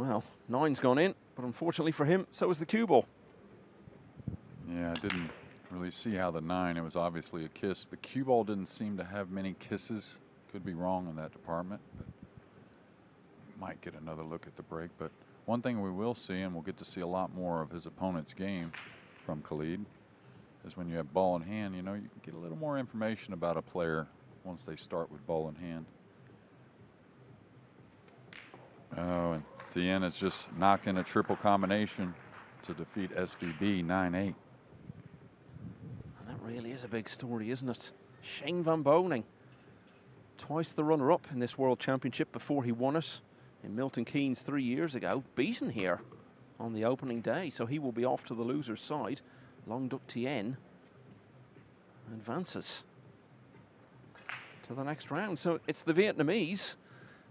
Well, 9's gone in, but unfortunately for him, so is the cue ball. Yeah, I didn't really see how the 9, it was obviously a kiss. The cue ball didn't seem to have many kisses. Could be wrong in that department, but might get another look at the break. But one thing we will see, and we'll get to see a lot more of his opponent's game from Khalid, is when you have ball in hand, you know, you can get a little more information about a player once they start with ball in hand. Oh, and Tien has just knocked in a triple combination to defeat SVB 9-8. And that really is a big story, isn't it? Shane Van Boening, twice the runner-up in this World Championship before he won it in Milton Keynes 3 years ago, beaten here on the opening day. So he will be off to the loser's side. Long Duc Tien advances to the next round. So it's the Vietnamese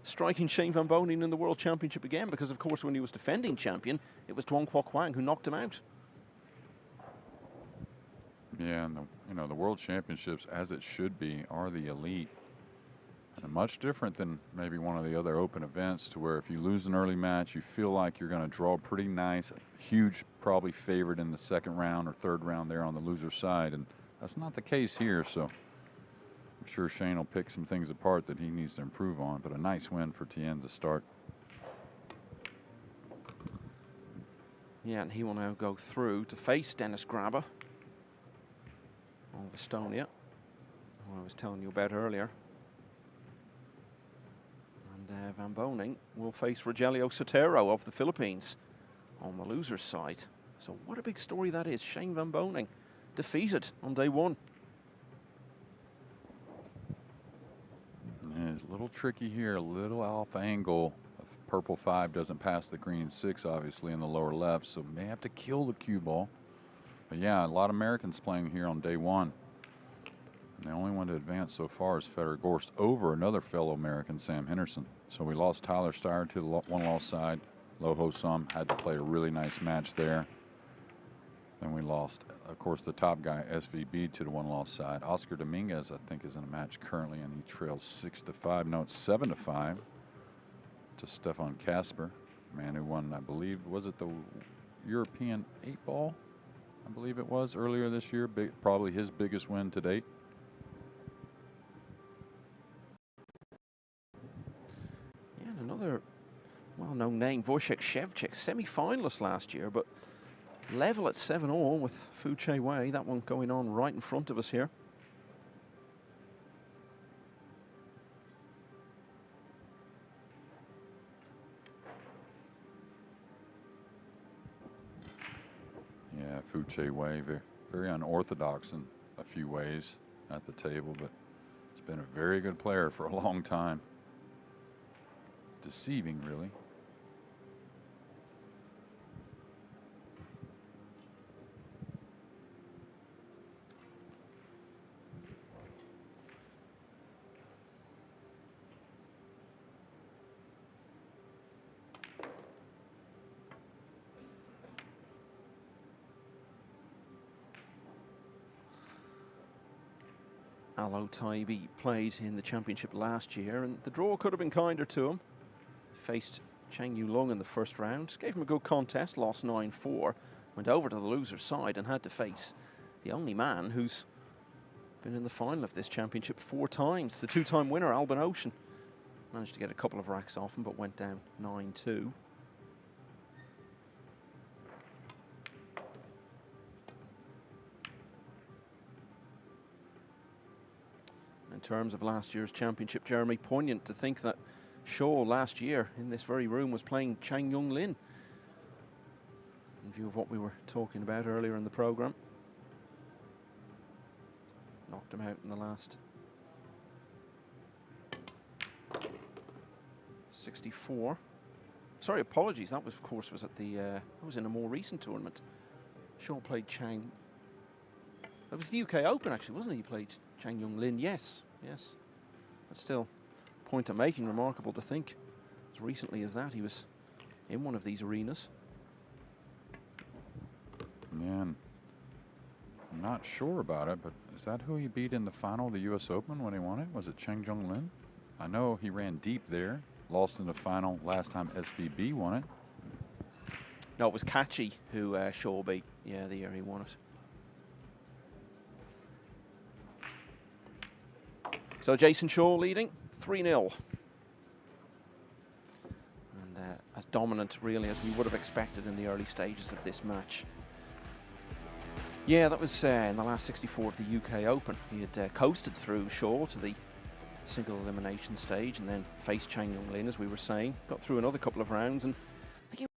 striking Shane Van Boening in the World Championship again, because of course when he was defending champion, it was Duong Quoc Quang who knocked him out. Yeah, and the World Championships, as it should be, are the elite. And much different than maybe one of the other open events, to where if you lose an early match, you feel like you're going to draw pretty nice, huge, probably favored in the second round or third round there on the loser's side. And that's not the case here, so I'm sure Shane will pick some things apart that he needs to improve on. But a nice win for Tien to start. Yeah, and he will now go through to face Dennis Grabber of Estonia, who I was telling you about earlier. And Van Boening will face Rogelio Sotero of the Philippines on the loser's side. So what a big story that is. Shane Van Boening defeated on day one. Yeah, it's a little tricky here, a little off angle. Purple 5 doesn't pass the green 6, obviously, in the lower left, so may have to kill the cue ball. But yeah, a lot of Americans playing here on day one. And the only one to advance so far is Federer Gorst over another fellow American, Sam Henderson. So we lost Tyler Steyer to the one-loss side. Lo Ho Sum had to play a really nice match there. Then we lost, of course, the top guy, SVB, to the one-loss side. Oscar Dominguez, I think, is in a match currently, and he trails 6-5. No, it's 7-5 to Stefan Kasper, man who won, I believe, was it the European 8-ball? I believe it was earlier this year. Probably his biggest win to date. Yeah, and another well-known name, Wojciech Szewczuk, semi-finalist last year, but level at 7-all with Fu Che Wei. That one going on right in front of us here. Yeah, Fu Che Wei, very unorthodox in a few ways at the table, but he's been a very good player for a long time. Deceiving, really. Alo Taibi played in the championship last year, and the draw could have been kinder to him. Faced Chang Yulong in the first round, gave him a good contest, lost 9-4, went over to the loser's side and had to face the only man who's been in the final of this championship 4 times, the 2-time winner, Albin Ocean. Managed to get a couple of racks off him, but went down 9-2. In terms of last year's championship, Jeremy, poignant to think that Shaw last year in this very room was playing Chang Yung Lin, in view of what we were talking about earlier in the program. Knocked him out in the last 64. Sorry, apologies. That was, of course, was at the that was in a more recent tournament. Shaw played Chang. It was the UK Open, actually, wasn't it? He played Chang Yung Lin. Yes, yes. But still, point I'm making, remarkable to think as recently as that he was in one of these arenas. Yeah, I'm not sure about it, but is that who he beat in the final of the US Open when he won it? Was it Chang Jung Lin? I know he ran deep there, lost in the final last time SVB won it. No, it was Catchy who Shaw beat. Yeah, the year he won it. So Jason Shaw leading 3-0. And as dominant, really, as we would have expected in the early stages of this match. Yeah, that was in the last 64 of the UK Open. He had coasted through Shaw to the single elimination stage and then faced Chang Yong Lin, as we were saying. Got through another couple of rounds, and I think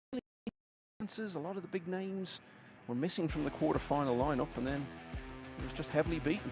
a lot of the big names were missing from the quarter-final lineup, and then he was just heavily beaten.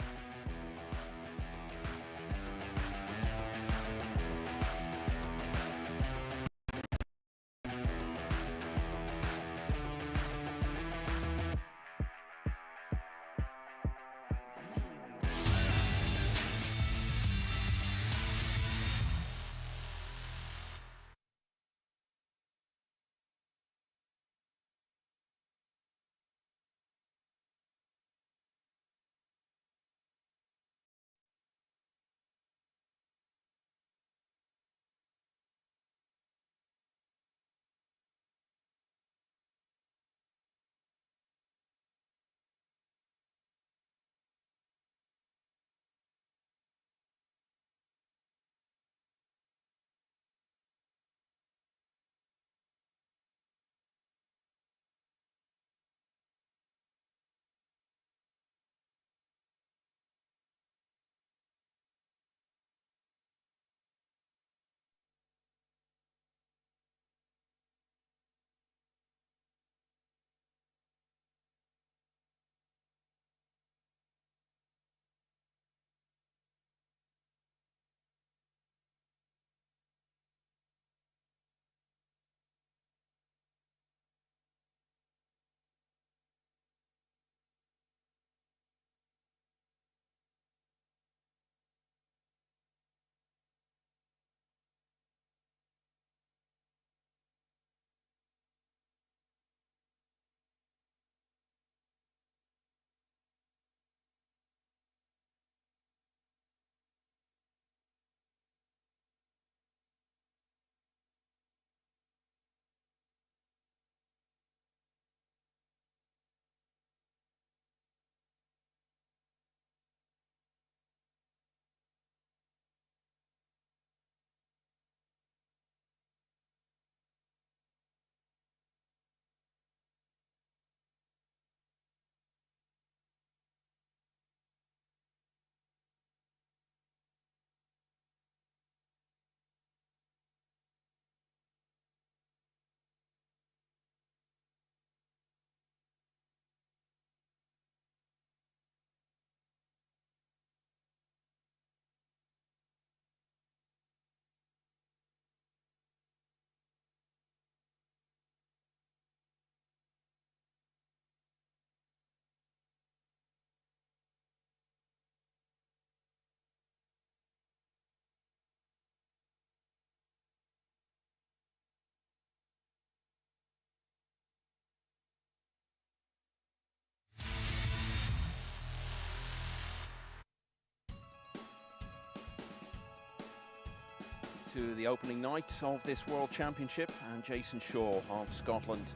To the opening night of this World Championship, and Jason Shaw of Scotland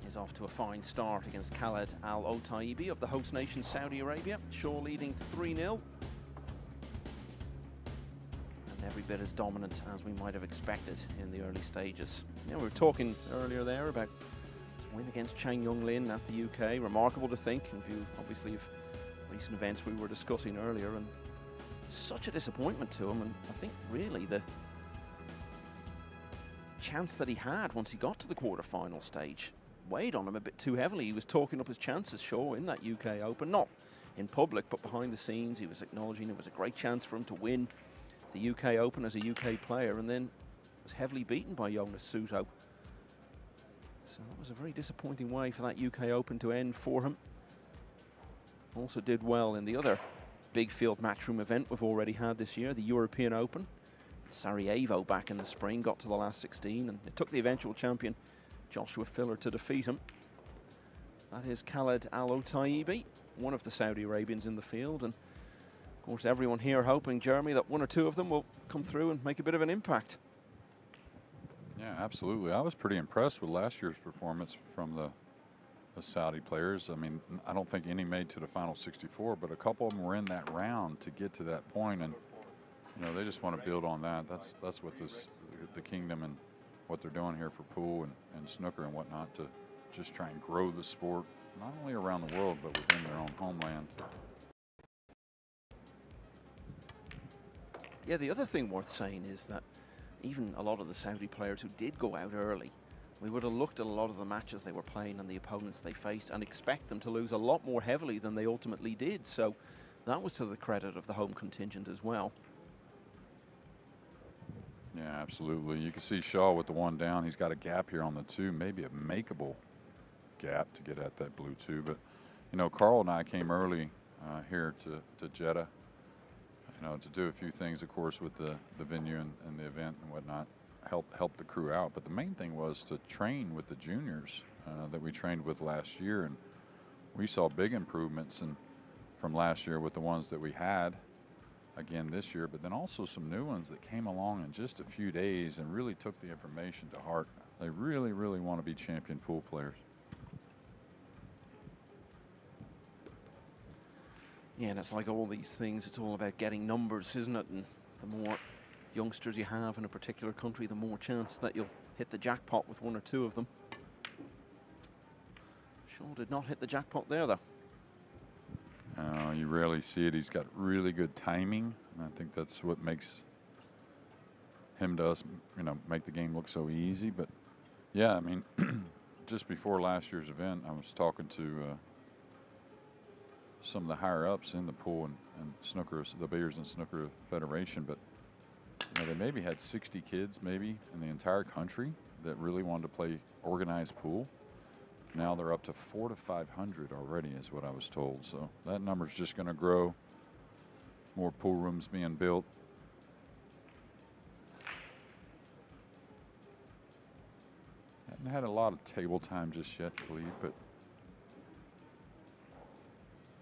is off to a fine start against Khaled Al Otaibi of the host nation Saudi Arabia. Shaw leading 3-0. And every bit as dominant as we might have expected in the early stages. You know, we were talking earlier there about his win against Chang Yong Lin at the UK. Remarkable to think, in view obviously of recent events we were discussing earlier, and such a disappointment to him. And I think really the chance that he had once he got to the quarter-final stage weighed on him a bit too heavily. He was talking up his chances, Shaw, in that UK Open, not in public but behind the scenes. He was acknowledging it was a great chance for him to win the UK Open as a UK player, and then was heavily beaten by Jonas Suto. So that was a very disappointing way for that UK Open to end for him. Also did well in the other big field matchroom event we've already had this year, the European Open. Sarajevo back in the spring, got to the last 16, and it took the eventual champion Joshua Filler to defeat him. That is Khaled Al Otaibi, one of the Saudi Arabians in the field, and of course everyone here hoping, Jeremy, that one or two of them will come through and make a bit of an impact. Yeah, absolutely. I was pretty impressed with last year's performance from the Saudi players. I mean, I don't think any made to the final 64, but a couple of them were in that round to get to that point, and you know they just want to build on that. That's what the kingdom and what they're doing here for pool and snooker and whatnot to just try and grow the sport not only around the world but within their own homeland. Yeah, the other thing worth saying is that even a lot of the Saudi players who did go out early, we would have looked at a lot of the matches they were playing and the opponents they faced and expect them to lose a lot more heavily than they ultimately did. So that was to the credit of the home contingent as well. Yeah, absolutely. You can see Shaw with the one down. He's got a gap here on the two, maybe a makeable gap to get at that blue two. But, you know, Carl and I came early here to Jeddah, you know, to do a few things, of course, with the venue and the event and whatnot, help the crew out. But the main thing was to train with the juniors that we trained with last year. And we saw big improvements from last year with the ones that we had again this year, but then also some new ones that came along in just a few days and really took the information to heart. They really, really want to be champion pool players. Yeah, and it's like all these things, it's all about getting numbers, isn't it? And the more youngsters you have in a particular country, the more chance that you'll hit the jackpot with one or two of them. Shaw did not hit the jackpot there, though. You rarely see it. He's got really good timing. And I think that's what makes him to us, you know, make the game look so easy. But yeah, I mean, just before last year's event, I was talking to some of the higher ups in the pool and snooker, the Billiards and Snooker Federation. But you know, they maybe had 60 kids maybe in the entire country that really wanted to play organized pool. Now they're up to 400 to 500 already, is what I was told. So that number's just going to grow. More pool rooms being built. Haven't had a lot of table time just yet, Khalid, but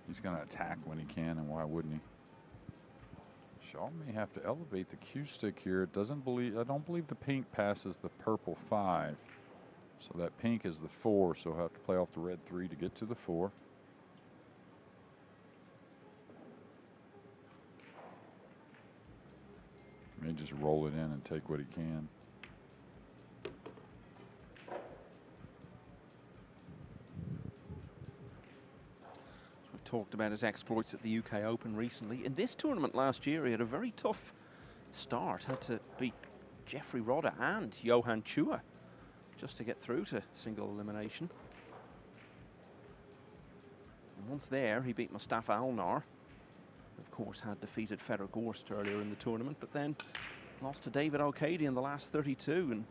he's going to attack when he can, and why wouldn't he? Shaw may have to elevate the cue stick here. I don't believe the pink passes the purple 5. So that pink is the 4, so he'll have to play off the red 3 to get to the 4. May just roll it in and take what he can. We talked about his exploits at the UK Open recently. In this tournament last year, he had a very tough start. Had to beat Jeffrey Rodder and Johan Chua just to get through to single elimination. And once there, he beat Mustafa Alnar. Of course, had defeated Fedor Gorst earlier in the tournament, but then lost to David O'Cady in the last 32. And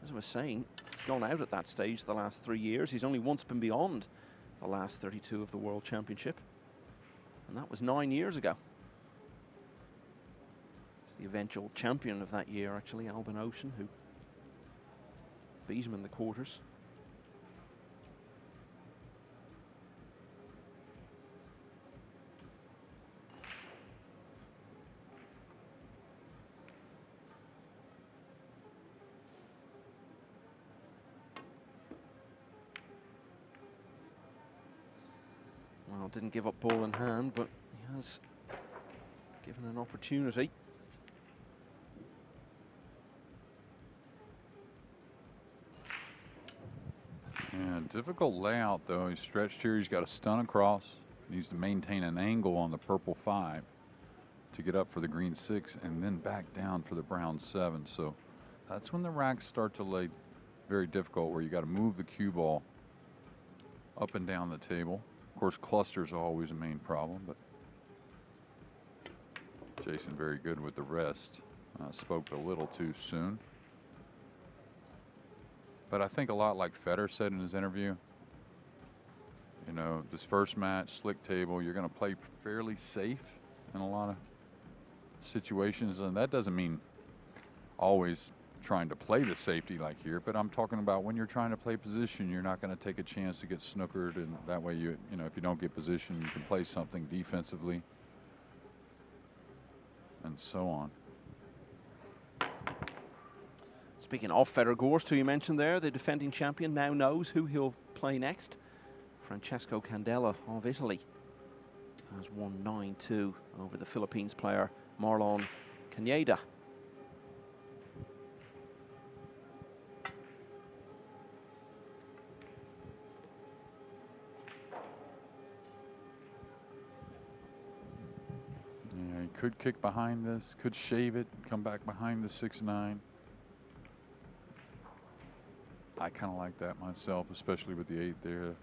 as I was saying, he's gone out at that stage the last 3 years. He's only once been beyond the last 32 of the World Championship, and that was 9 years ago. It's the eventual champion of that year, actually, Albin Ocean, who beat him in the quarters. Well, didn't give up ball in hand, but he has given an opportunity. Yeah, difficult layout though. He's stretched here. He's got a stun across. Needs to maintain an angle on the purple 5 to get up for the green 6 and then back down for the brown 7. So that's when the racks start to lay very difficult, where you got to move the cue ball up and down the table. Of course, clusters are always a main problem, but Jason very good with the rest. Spoke a little too soon. But I think a lot like Federer said in his interview, you know, this first match, slick table, you're going to play fairly safe in a lot of situations. And that doesn't mean always trying to play the safety like here, but I'm talking about when you're trying to play position, you're not going to take a chance to get snookered. And that way, you know, if you don't get position, you can play something defensively and so on. Speaking of Federer-Gorst, who you mentioned there, the defending champion now knows who he'll play next. Francesco Candela of Italy has won 9-2 over the Philippines player Marlon Caneda. Yeah, he could kick behind this, could shave it, and come back behind the 6-9. I kind of like that myself, especially with the 8 there. If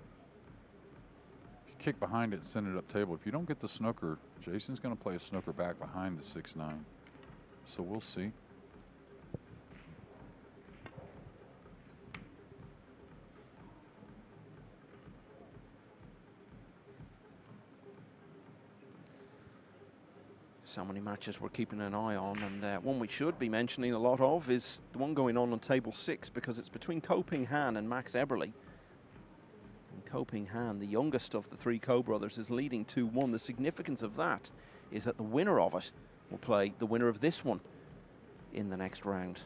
you kick behind it and send it up table, if you don't get the snooker, Jason's going to play a snooker back behind the 6-9. So we'll see. So many matches we're keeping an eye on, and one we should be mentioning a lot of is the one going on table 6, because it's between Ko Ping Han and Max Eberle. And Ko Ping Han, the youngest of the 3 Ko brothers, is leading 2-1. The significance of that is that the winner of it will play the winner of this one in the next round.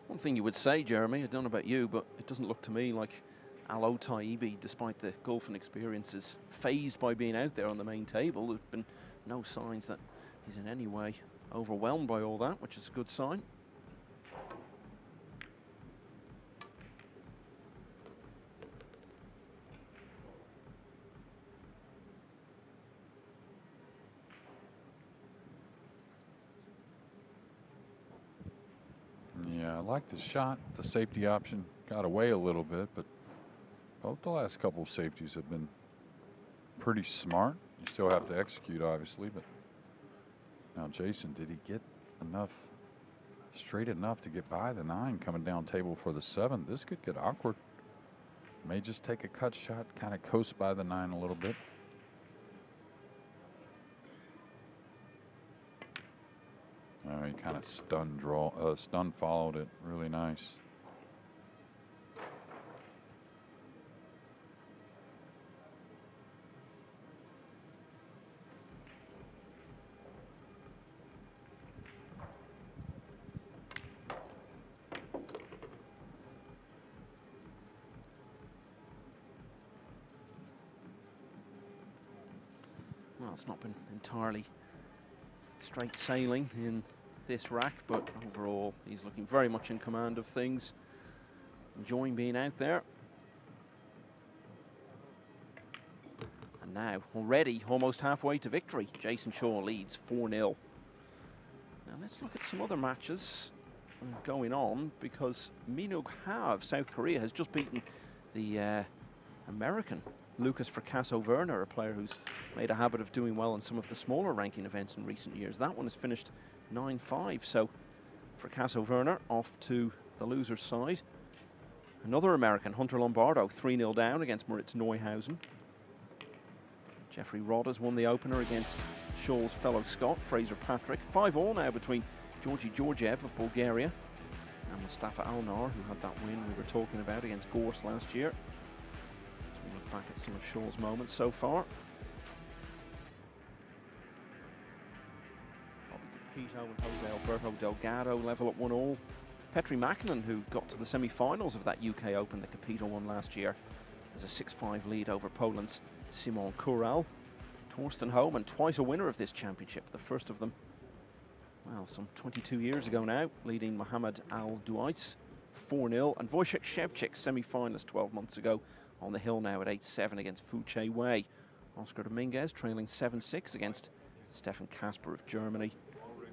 One thing you would say, Jeremy, I don't know about you, but it doesn't look to me like Alo Taibbi, despite the golfing experience, is phased by being out there on the main table. There's been no signs that he's in any way overwhelmed by all that, which is a good sign. Yeah, I like the shot. The safety option got away a little bit, but both the last couple of safeties have been pretty smart. You still have to execute, obviously, but now Jason, did he get enough, straight enough to get by the 9 coming down table for the 7? This could get awkward. May just take a cut shot, kind of coast by the 9 a little bit. He kind of stun followed it. Really nice. Well, it's not been entirely straight sailing in this rack, but overall he's looking very much in command of things, enjoying being out there. And now already almost halfway to victory. Jason Shaw leads 4-0. Now let's look at some other matches going on, because Minuk Ha of South Korea has just beaten the American Lucas Fracasso-Werner, a player who's made a habit of doing well in some of the smaller ranking events in recent years. That one has finished 9-5, so Fracasso-Werner off to the loser's side. Another American, Hunter Lombardo, 3-0 down against Moritz Neuhausen. Jeffrey Rodd has won the opener against Shaw's fellow Scot, Fraser Patrick. 5-all now between Georgi Georgiev of Bulgaria and Mustafa Alnar, who had that win we were talking about against Gorst last year. As we look back at some of Shaw's moments so far. Pito and Jose Alberto Delgado level at 1-all. Petri Mäkinen, who got to the semi-finals of that UK Open that Capito won last year, has a 6-5 lead over Poland's Simon Kural. Torsten Homan, twice a winner of this championship, the first of them, well, some 22 years ago now, leading Mohamed Al Duais 4-0. And Wojciech Szewczyk, semi-finalist 12 months ago, on the hill now at 8-7 against Fu Che Wei. Oscar Dominguez trailing 7-6 against Stefan Kasper of Germany.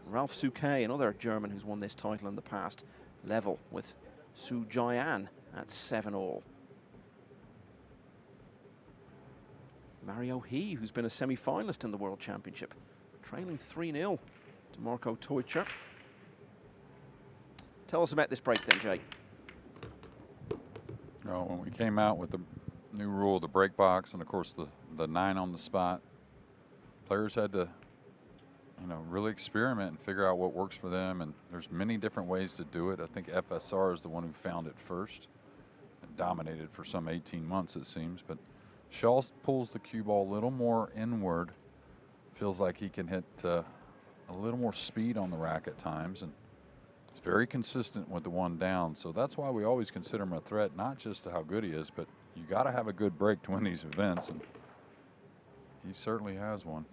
Ralph Souquet, another German who's won this title in the past, level with Su Jian at 7-all. Mario He, who's been a semi-finalist in the World Championship, trailing 3-0 to Marco Teucher. Tell us about this break then, Jake. Oh, when we came out with the new rule, the break box, and of course the 9 on the spot, players had to, really experiment and figure out what works for them. And there's many different ways to do it. I think FSR is the one who found it first and dominated for some 18 months, it seems. But Shaw pulls the cue ball a little more inward. Feels like he can hit a little more speed on the rack at times, and he's very consistent with the 1 down. So that's why we always consider him a threat, not just to how good he is, but you got to have a good break to win these events, and he certainly has one.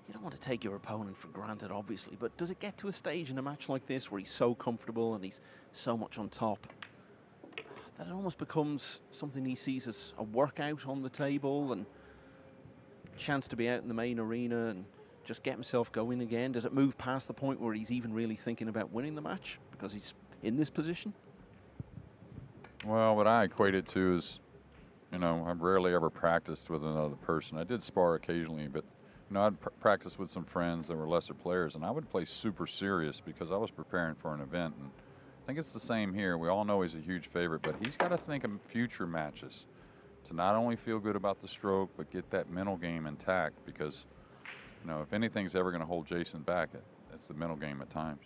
You don't want to take your opponent for granted, obviously, but does it get to a stage in a match like this where he's so comfortable and he's so much on top that it almost becomes something he sees as a workout on the table and a chance to be out in the main arena and just get himself going again? Does it move past the point where he's even really thinking about winning the match because he's in this position? Well, what I equate it to is, I've rarely ever practiced with another person. I did spar occasionally, but I'd practice with some friends that were lesser players, and I would play super serious because I was preparing for an event. And I think it's the same here. We all know he's a huge favorite, but he's got to think of future matches to not only feel good about the stroke, but get that mental game intact because, if anything's ever going to hold Jason back, it's the mental game at times.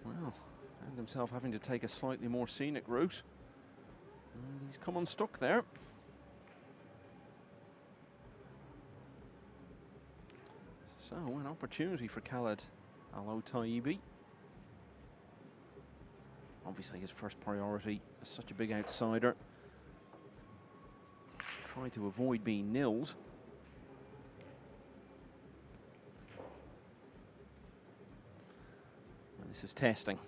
Well, found himself having to take a slightly more scenic route. And he's come unstuck there. So, an opportunity for Khaled Al-Otaibi. Obviously, his first priority as such a big outsider. Let's try to avoid being nilled. And this is testing.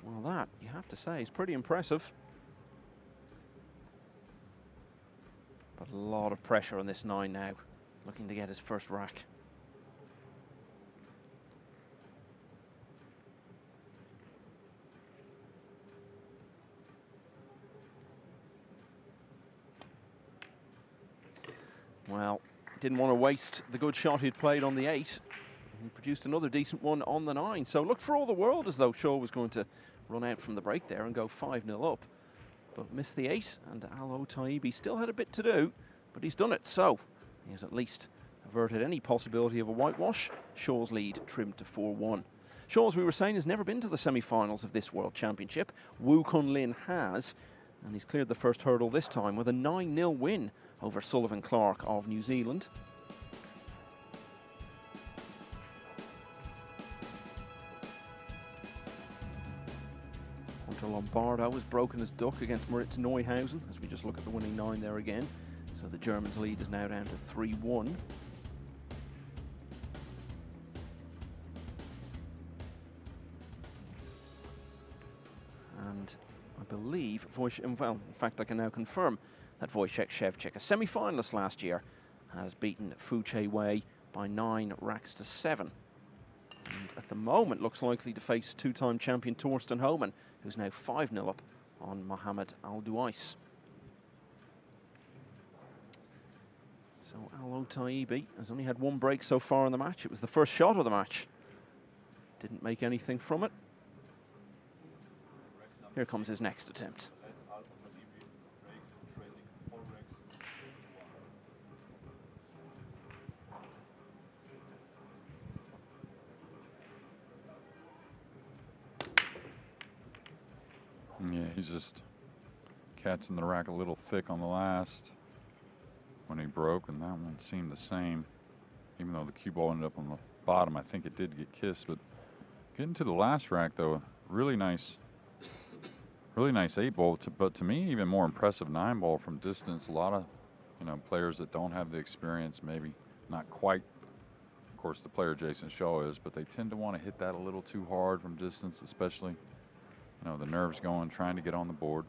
Well, that, you have to say, is pretty impressive. But a lot of pressure on this 9 now, looking to get his first rack. Well, didn't want to waste the good shot he'd played on the 8. He produced another decent one on the 9. So looked for all the world as though Shaw was going to run out from the break there and go 5-0 up. But missed the 8, and Al-Otaibi still had a bit to do, but he's done it. So he has at least averted any possibility of a whitewash. Shaw's lead trimmed to 4-1. Shaw, as we were saying, has never been to the semi-finals of this World Championship. Woo Kun Lin has, and he's cleared the first hurdle this time with a 9-0 win over Sullivan Clark of New Zealand. Hunter Lombardo has broken his duck against Moritz Neuhausen, as we just look at the winning 9 there again. So the Germans' lead is now down to 3-1. And I believe, in fact, I can now confirm that Wojciech Szewczyk, a semi-finalist last year, has beaten Fu Che Wei by 9 racks to 7. And at the moment looks likely to face 2-time champion Torsten Homan, who's now 5-0 up on Mohamed Al-Duais. So Al-Otaibi has only had 1 break so far in the match. It was the first shot of the match. Didn't make anything from it. Here comes his next attempt. Yeah, he's just catching the rack a little thick on the last when he broke, and that one seemed the same. Even though the cue ball ended up on the bottom, I think it did get kissed, but Getting to the last rack, though, really nice 8-ball, but to me, even more impressive 9-ball from distance. A lot of, players that don't have the experience, maybe not quite. Of course, the player Jason Shaw is, but they tend to want to hit that a little too hard from distance, especially, the nerves going, trying to get on the board.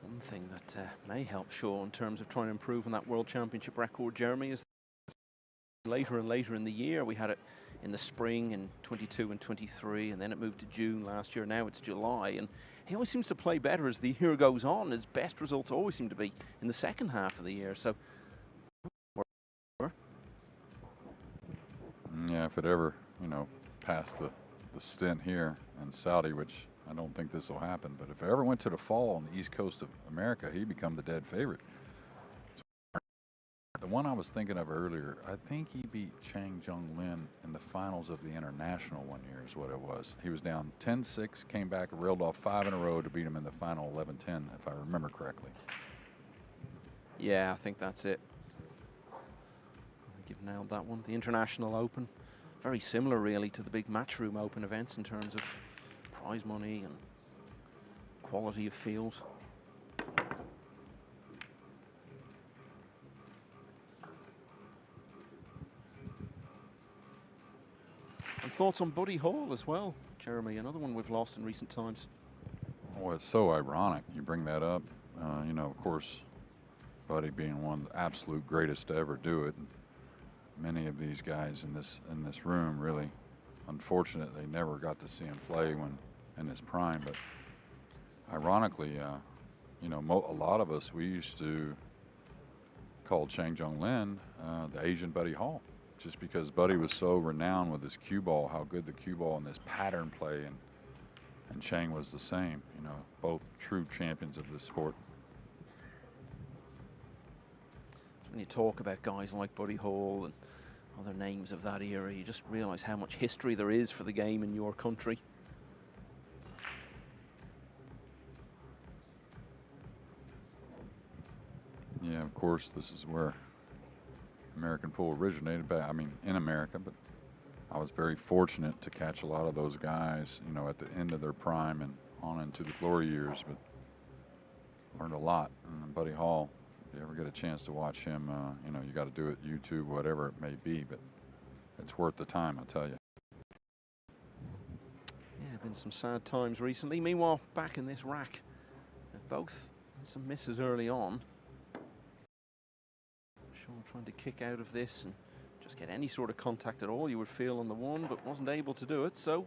One thing that may help Shaw in terms of trying to improve on that World Championship record, Jeremy, is later and later in the year. We had it in the spring in 22 and 23, and then it moved to June last year. Now it's July, and he always seems to play better as the year goes on. His best results always seem to be in the second half of the year. So, yeah, if it ever, past the stint here in Saudi, which I don't think this will happen, but if it ever went to the fall on the east coast of America, he'd become the dead favorite. The one I was thinking of earlier, I think he beat Chang Jung Lin in the finals of the International one year is what it was. He was down 10-6, came back, reeled off 5 in a row to beat him in the final 11-10, if I remember correctly. Yeah, I think that's it. I think you've nailed that one. The International Open, very similar really to the big Matchroom Open events in terms of prize money and quality of field. And thoughts on Buddy Hall as well, Jeremy, another one we've lost in recent times. Well, it's so ironic you bring that up. Of course, Buddy being one of the absolute greatest to ever do it. And many of these guys in this room really unfortunate they never got to see him play when in his prime. But ironically, a lot of us, we used to call Chang Jung Lin the Asian Buddy Hall, just because Buddy was so renowned with his cue ball, how good the cue ball and his pattern play, and Chang was the same. Both true champions of this sport. When you talk about guys like Buddy Hall and other names of that era, you just realize how much history there is for the game in your country. Yeah, of course, this is where American pool originated, in America, but I was very fortunate to catch a lot of those guys, at the end of their prime and on into the glory years, but learned a lot. And Buddy Hall, if you ever get a chance to watch him, you got to do it, YouTube, whatever it may be, but it's worth the time, I tell you. Yeah, been some sad times recently. Meanwhile, back in this rack, both some misses early on. Shaw trying to kick out of this and just get any sort of contact at all, you would feel, on the one, but wasn't able to do it. So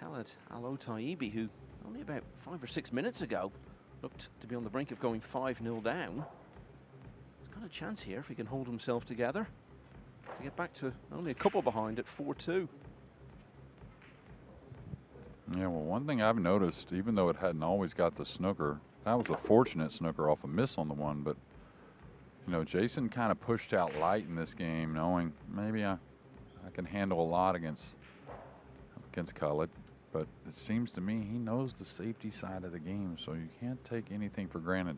Khaled Al-Otaibi, who only about 5 or 6 minutes ago looked to be on the brink of going 5-0 down, he's got a chance here if he can hold himself together to get back to only a couple behind at 4-2. Yeah, well, one thing I've noticed, even though it hadn't always got the snooker, that was a fortunate snooker off a miss on the one, but Jason kind of pushed out light in this game, knowing maybe I can handle a lot against Khaled, but it seems to me he knows the safety side of the game, so you can't take anything for granted.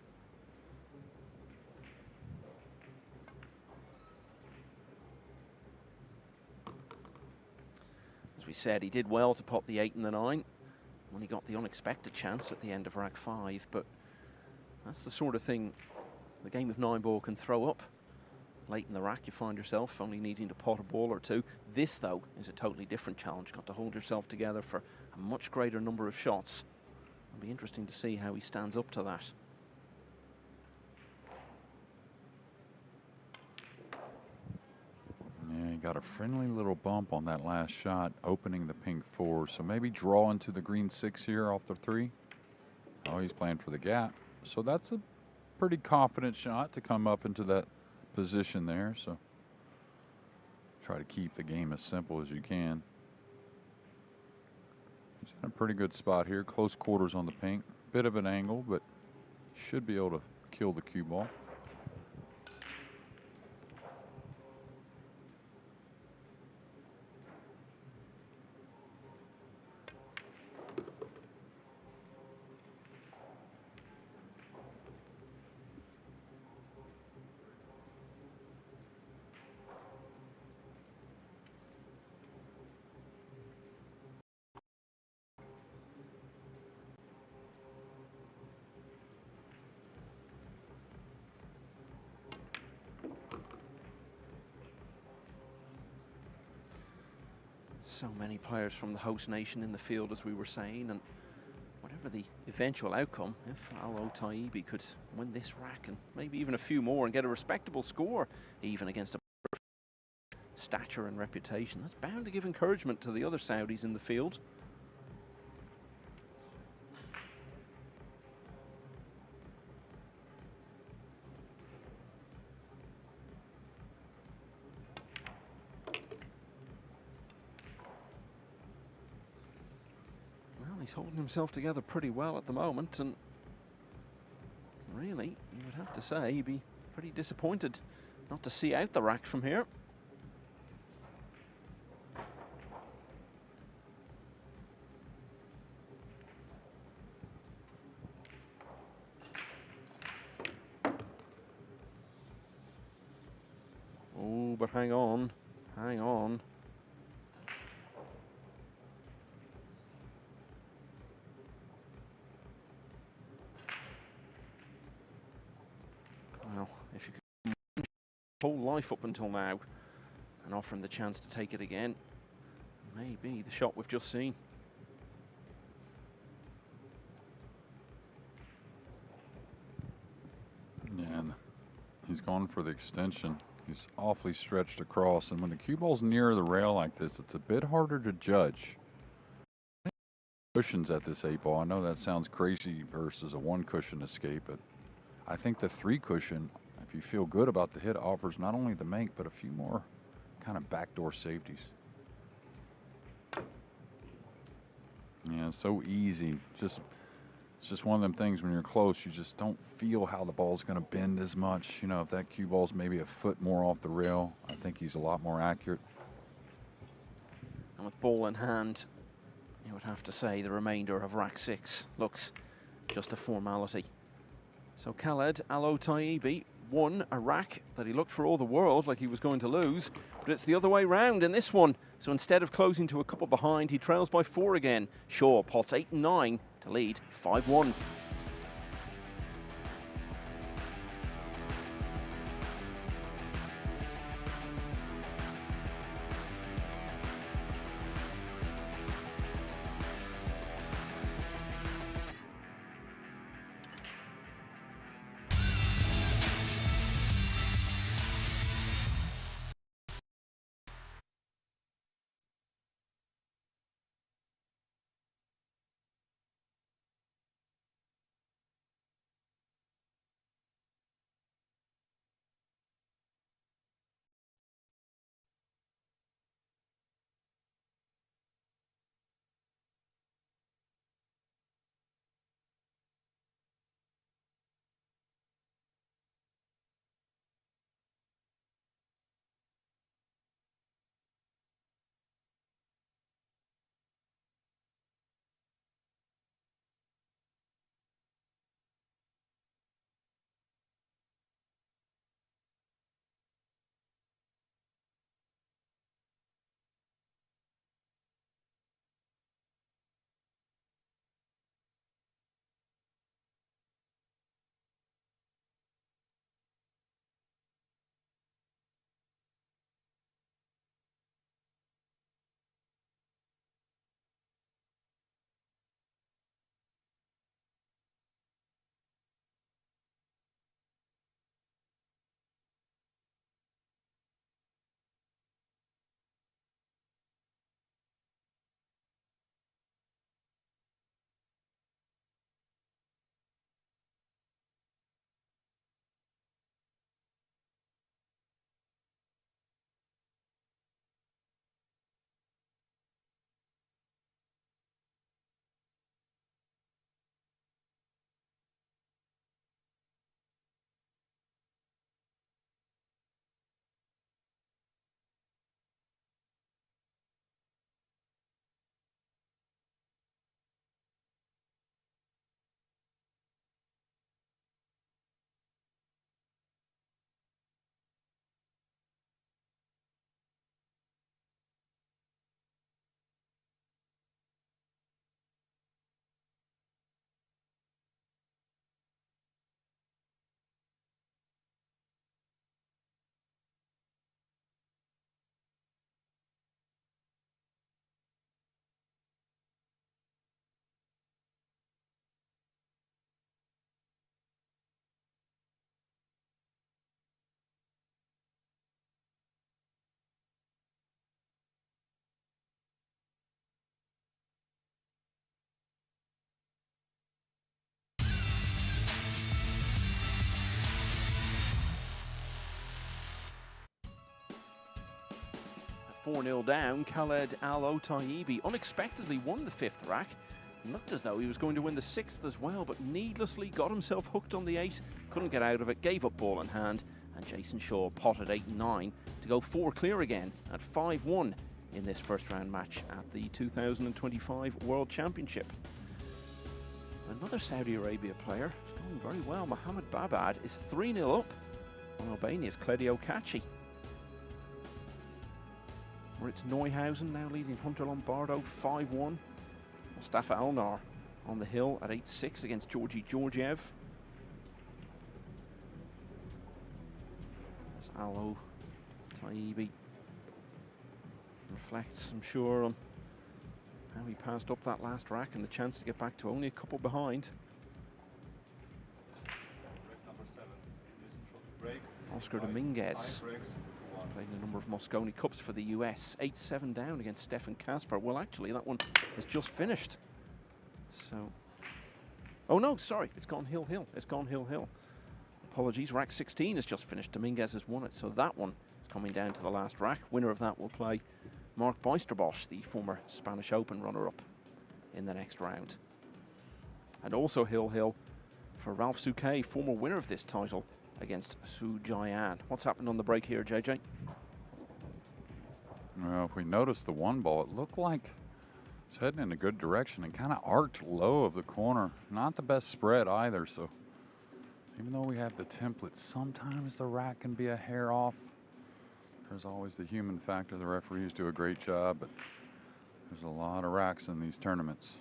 As we said, he did well to pot the 8 and the 9 when he got the unexpected chance at the end of rack 5, but that's the sort of thing the game of 9-ball can throw up. Late in the rack, you find yourself only needing to pot a ball or two. This, though, is a totally different challenge. Got to hold yourself together for a much greater number of shots. It'll be interesting to see how he stands up to that. He got a friendly little bump on that last shot, opening the pink 4. So maybe draw into the green 6 here off the 3. Oh, he's playing for the gap. So that's a pretty confident shot to come up into that position there. So try to keep the game as simple as you can. He's in a pretty good spot here. Close quarters on the pink. Bit of an angle, but should be able to kill the cue ball. So many players from the host nation in the field, as we were saying, and whatever the eventual outcome, if Alo Taibbi could win this rack and maybe even a few more and get a respectable score, even against a stature and reputation, that's bound to give encouragement to the other Saudis in the field. He's holding himself together pretty well at the moment, and really, you would have to say he'd be pretty disappointed not to see out the rack from here. Oh, but hang on, hang on. Well, if you could whole life up until now and offer him the chance to take it again, maybe the shot we've just seen. Yeah, and he's going for the extension. He's awfully stretched across, and when the cue ball's near the rail like this, it's a bit harder to judge. Cushions at this 8 ball. I know that sounds crazy versus a 1 cushion escape, but I think the 3 cushion, if you feel good about the hit, offers not only the make, but a few more kind of backdoor safeties. Yeah, it's so easy. It's just one of them things when you're close, you just don't feel how the ball's going to bend as much. You know, if that cue ball's maybe a foot more off the rail, I think he's a lot more accurate. And with ball in hand, you would have to say the remainder of rack 6 looks just a formality. So Khaled Alo Taibbi won a rack that he looked for all the world like he was going to lose, but it's the other way round in this one. So instead of closing to a couple behind, he trails by 4 again. Shaw pots 8 and 9 to lead 5-1. 4-0 down, Khaled Al-Otaibi unexpectedly won the 5th rack. Looked as though he was going to win the 6th as well, but needlessly got himself hooked on the 8, couldn't get out of it, gave up ball in hand, and Jason Shaw potted 8-9 to go 4 clear again at 5-1 in this first round match at the 2025 World Championship. Another Saudi Arabia player, going very well, Mohammed Babad, is 3-0 up on Albania's Kledio Kaci. Moritz Neuhausen now leading Hunter Lombardo 5-1. Mustafa Alnar on the hill at 8-6 against Georgi Georgiev. As Al-Otaibi reflects, I'm sure, on how he passed up that last rack and the chance to get back to only a couple behind. Oscar Dominguez playing a number of Mosconi Cups for the US. 8-7 down against Stefan Kasper. Well, actually, that one has just finished. So, oh no, sorry, it's gone hill-hill. It's gone hill-hill. Apologies, rack 16 has just finished. Dominguez has won it, so that one is coming down to the last rack. Winner of that will play Mark Bijsterbosch, the former Spanish Open runner-up, in the next round. And also hill-hill for Ralph Souquet, former winner of this title, against Su Jian. What's happened on the break here, JJ? Well, if we notice the 1 ball, it looked like it's heading in a good direction and kind of arced low of the corner. Not the best spread either, so even though we have the template, sometimes the rack can be a hair off. There's always the human factor. The referees do a great job, but there's a lot of racks in these tournaments.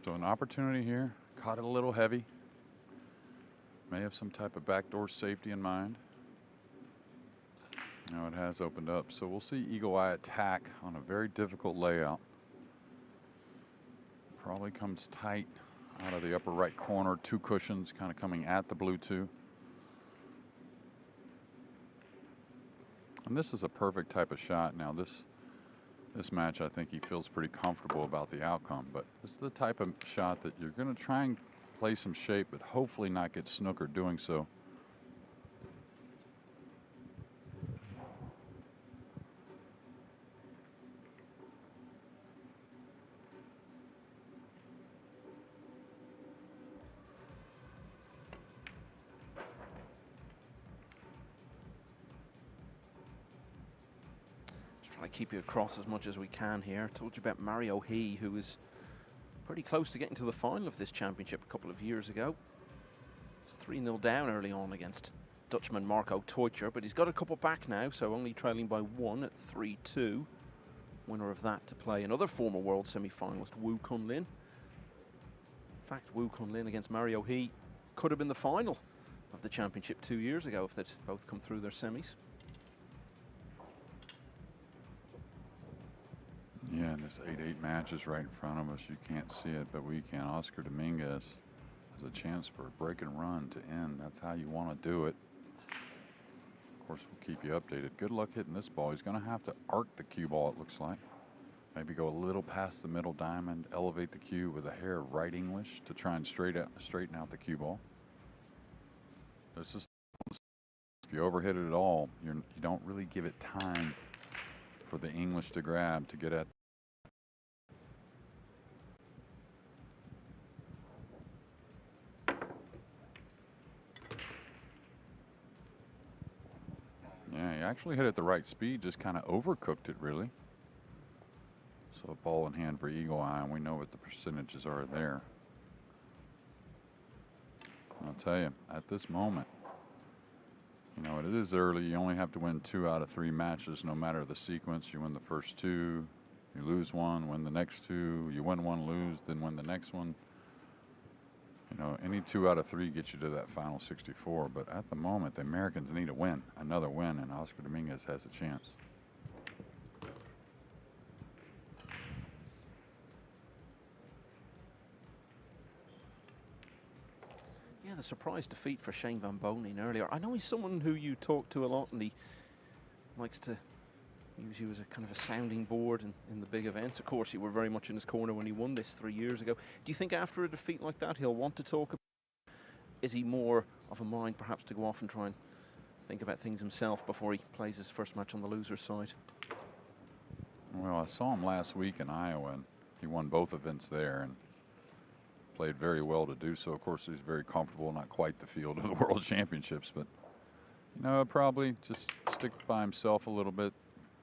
So an opportunity here, caught it a little heavy. May have some type of backdoor safety in mind. Now it has opened up, so we'll see Eagle Eye attack on a very difficult layout. Probably comes tight out of the upper right corner, 2 cushions kind of coming at the blue 2. And this is a perfect type of shot. Now this match, I think he feels pretty comfortable about the outcome, but this is the type of shot that you're going to try and play some shape, but hopefully not get snookered doing so. Just trying to keep you across as much as we can here. I told you about Mario He, who was pretty close to getting to the final of this championship a couple of years ago. It's 3-0 down early on against Dutchman Marco Teutcher, but he's got a couple back now, so only trailing by 1 at 3-2. Winner of that to play another former world semi-finalist, Wu Kunlin. In fact, Wu Kunlin against Mario He could have been the final of the championship 2 years ago if they'd both come through their semis. Yeah, and this 8-8 match is right in front of us. You can't see it, but we can. Oscar Dominguez has a chance for a break and run to end. That's how you want to do it. Of course, we'll keep you updated. Good luck hitting this ball. He's going to have to arc the cue ball, it looks like. Maybe go a little past the middle diamond, elevate the cue with a hair right English to try and straighten out the cue ball. This is, if you overhit it at all, you don't really give it time for the English to grab to get at. Yeah, he actually hit it at the right speed, just kind of overcooked it, really. So a ball in hand for Eagle Eye, and we know what the percentages are there. I'll tell you, at this moment, you know, it is early. You only have to win 2 out of 3 matches, no matter the sequence. You win the first 2, you lose 1, win the next 2, you win 1, lose, then win the next one. You know, any 2 out of 3 gets you to that final 64. But at the moment, the Americans need a win, another win, and Oscar Dominguez has a chance. Yeah, the surprise defeat for Shane Van Bonen earlier. I know he's someone who you talk to a lot, and he likes to use you as a kind of a sounding board in the big events. Of course, you were very much in his corner when he won this 3 years ago. Do you think after a defeat like that, he'll want to talk about it? Is he more of a mind perhaps to go off and try and think about things himself before he plays his first match on the loser's side. Well, I saw him last week in Iowa, and he won both events there and played very well to do so. Of course, he's very comfortable, not quite the field of the World Championships, but, you know, probably just stick by himself a little bit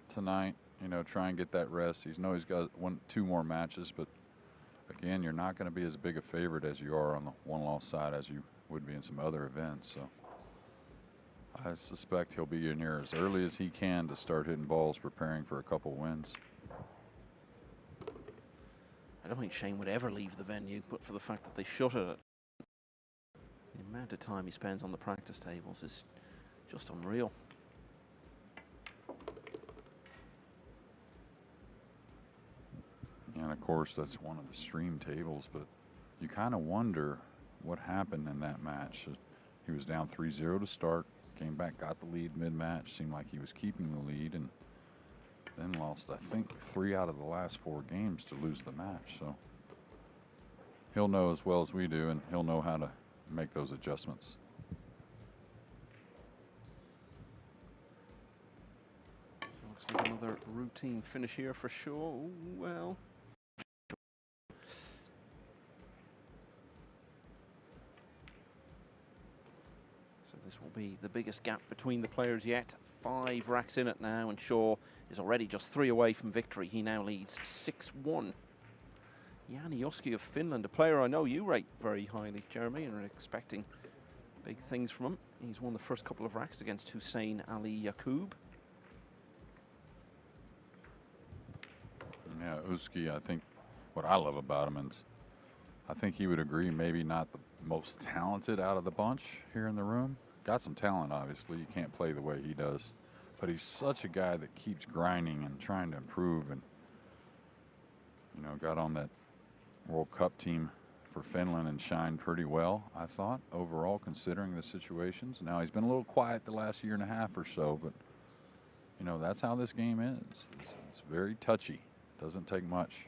tonight, you know, try and get that rest. He's got 2 more matches, but again, you're not going to be as big a favorite as you are on the one-loss side as you would be in some other events. So I suspect he'll be in here as early as he can to start hitting balls, preparing for a couple wins. I don't think Shane would ever leave the venue, but for the fact that they shut it, the amount of time he spends on the practice tables is just unreal. And of course, that's one of the stream tables, but you kind of wonder what happened in that match. He was down 3-0 to start, came back, got the lead mid-match, seemed like he was keeping the lead, and then lost, I think, 3 out of the last 4 games to lose the match. So he'll know as well as we do, and he'll know how to make those adjustments. So looks like another routine finish here for sure. Ooh, well. So this will be the biggest gap between the players yet. 5 racks in it now, and Shaw is already just 3 away from victory. He now leads 6-1. Jani Oski of Finland, a player I know you rate very highly, Jeremy, and are expecting big things from him. He's won the first couple of racks against Hussein Ali Yaqub. Yeah, Uski, I think what I love about him, and I think he would agree, maybe not the most talented out of the bunch here in the room. Got some talent, obviously. You can't play the way he does. But he's such a guy that keeps grinding and trying to improve, and, you know, got on that World Cup team for Finland and shined pretty well, I thought, overall, considering the situations. Now, he's been a little quiet the last year and a half or so, but, you know, that's how this game is. It's very touchy. Doesn't take much.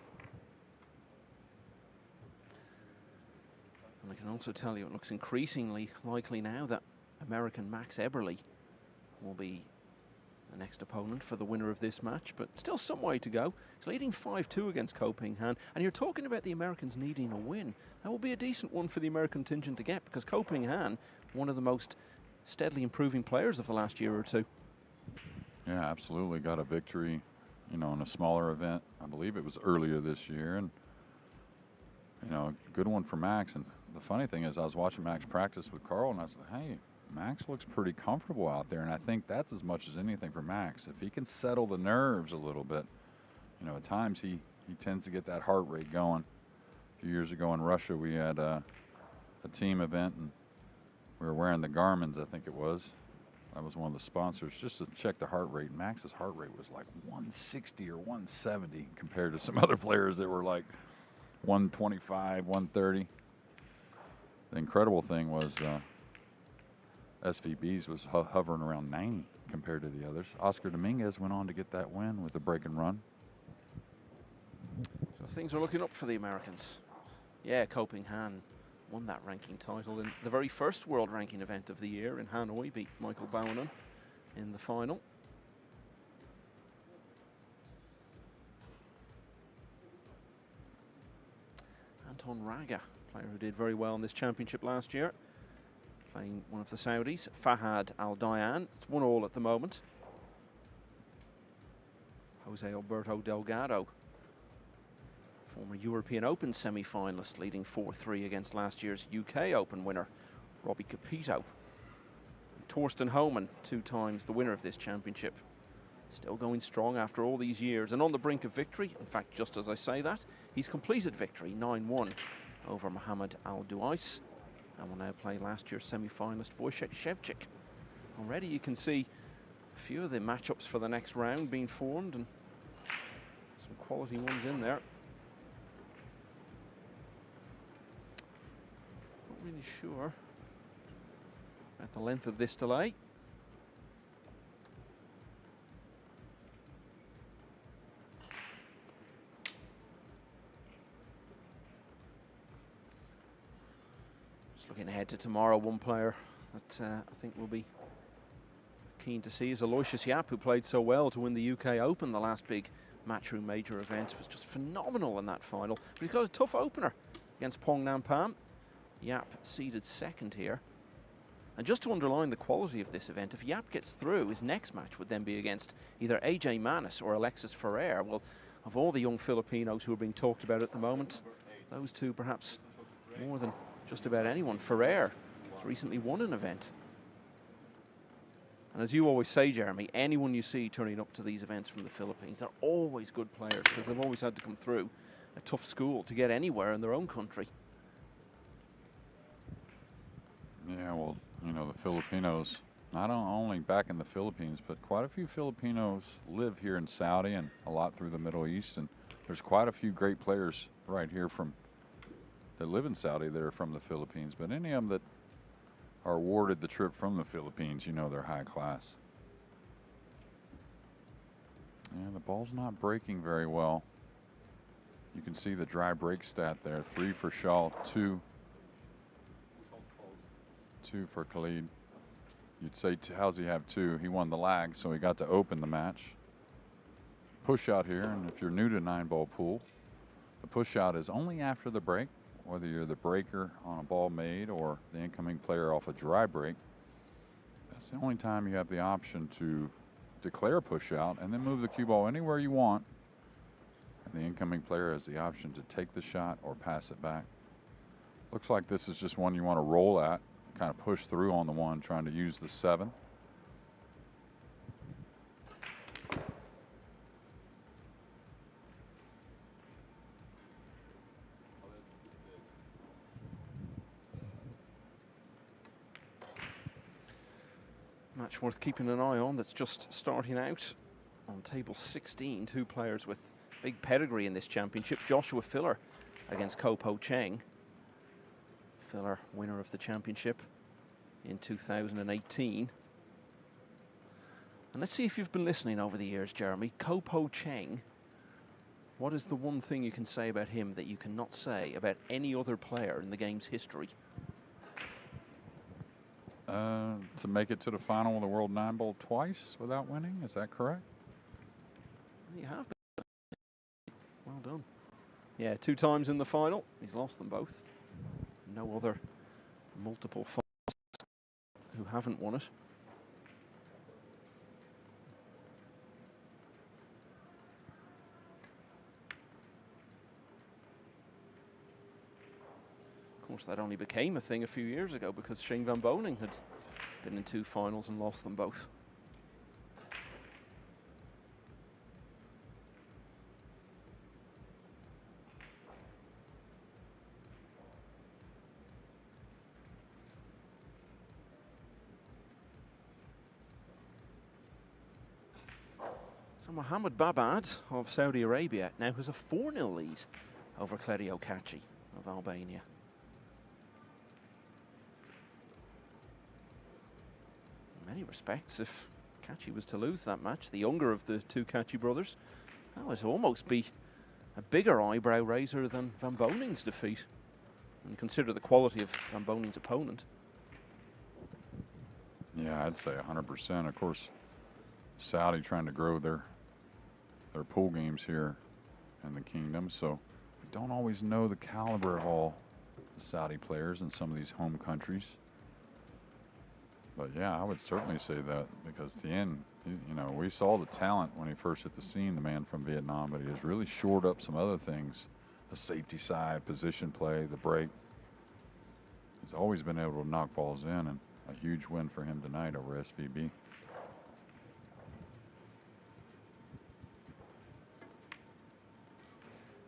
And I can also tell you it looks increasingly likely now that American Max Eberle will be the next opponent for the winner of this match, but still some way to go. He's leading 5-2 against Ko Ping Han, and you're talking about the Americans needing a win. That will be a decent one for the American contingent to get, because Ko Ping Han, one of the most steadily improving players of the last year or two. Yeah, absolutely. Got a victory, you know, in a smaller event. I believe it was earlier this year, and, you know, good one for Max. And the funny thing is, I was watching Max practice with Carl, and I said, hey, Max looks pretty comfortable out there, and I think that's as much as anything for Max. If he can settle the nerves a little bit, you know, at times he tends to get that heart rate going. A few years ago in Russia, we had a team event, and we were wearing the Garmins, I think it was. That was one of the sponsors, just to check the heart rate. Max's heart rate was like 160 or 170 compared to some other players that were like 125, 130. The incredible thing was SVB's was hovering around 90 compared to the others. Oscar Dominguez went on to get that win with a break and run. So things are looking up for the Americans. Yeah, Ko Ping Han won that ranking title in the very first world ranking event of the year in Hanoi, beat Michael Bauerman in the final. Anton Raga, player who did very well in this championship last year, playing one of the Saudis, Fahad Al Dayan. It's 1-1 at the moment. Jose Alberto Delgado, former European Open semi-finalist, leading 4-3 against last year's UK Open winner, Robbie Capito. Torsten Homan, 2 times the winner of this championship. Still going strong after all these years and on the brink of victory. In fact, just as I say that, he's completed victory, 9-1 over Mohamed Al Duais, and will now play last year's semi-finalist Wojciech Szewczyk. Already you can see a few of the matchups for the next round being formed, and some quality ones in there. Not really sure at the length of this delay. Just looking ahead to tomorrow, one player that I think will be keen to see is Aloysius Yap, who played so well to win the UK Open, the last big Matchroom major event. Was just phenomenal in that final. But he's got a tough opener against Pong Nampam. Yap seeded second here. And just to underline the quality of this event, if Yap gets through, his next match would then be against either AJ Manis or Alexis Ferrer. Well, of all the young Filipinos who are being talked about at the moment, those two perhaps more than just about anyone. Ferrer has recently won an event. And as you always say, Jeremy, anyone you see turning up to these events from the Philippines, they're always good players because they've always had to come through a tough school to get anywhere in their own country. Yeah, well, you know, the Filipinos, not only back in the Philippines, but quite a few Filipinos live here in Saudi and a lot through the Middle East. And there's quite a few great players right here that live in Saudi that are from the Philippines. But any of them that are awarded the trip from the Philippines, you know they're high class. Yeah, the ball's not breaking very well. You can see the dry break stat there. 3 for Shaw, 2 for Khalid. You'd say, how's he have 2? He won the lag, so he got to open the match. Push out here, and if you're new to 9-ball pool, the push out is only after the break, whether you're the breaker on a ball made or the incoming player off a dry break. That's the only time you have the option to declare push out and then move the cue ball anywhere you want. And the incoming player has the option to take the shot or pass it back. Looks like this is just one you want to roll at, kind of push through on the one, trying to use the 7. Match worth keeping an eye on that's just starting out on table 16. 2 players with big pedigree in this championship. Joshua Filler against Ko Po Cheng. Filler, winner of the championship in 2018. And let's see if you've been listening over the years, Jeremy. Ko Po Cheng, what is the one thing you can say about him that you cannot say about any other player in the game's history? To make it to the final of the World 9-ball twice without winning, is that correct? You have been. Well done. Yeah, 2 times in the final. He's lost them both. No other multiple finalists who haven't won it. Of course, that only became a thing a few years ago because Shane Van Boening had been in 2 finals and lost them both. So Mohammed Babad of Saudi Arabia now has a 4-0 lead over Claudio Kachi of Albania. In many respects, if Kachi was to lose that match, the younger of the 2 Kachi brothers, that would almost be a bigger eyebrow raiser than Van Boning's defeat, when you consider the quality of Van Boning's opponent. Yeah, I'd say 100%. Of course, Saudi trying to grow their pool games here in the kingdom, so we don't always know the caliber of all the Saudi players in some of these home countries. But yeah, I would certainly say that because Tien, you know, we saw the talent when he first hit the scene, the man from Vietnam, but he has really shored up some other things. The safety side, position play, the break. He's always been able to knock balls in, and a huge win for him tonight over SVB.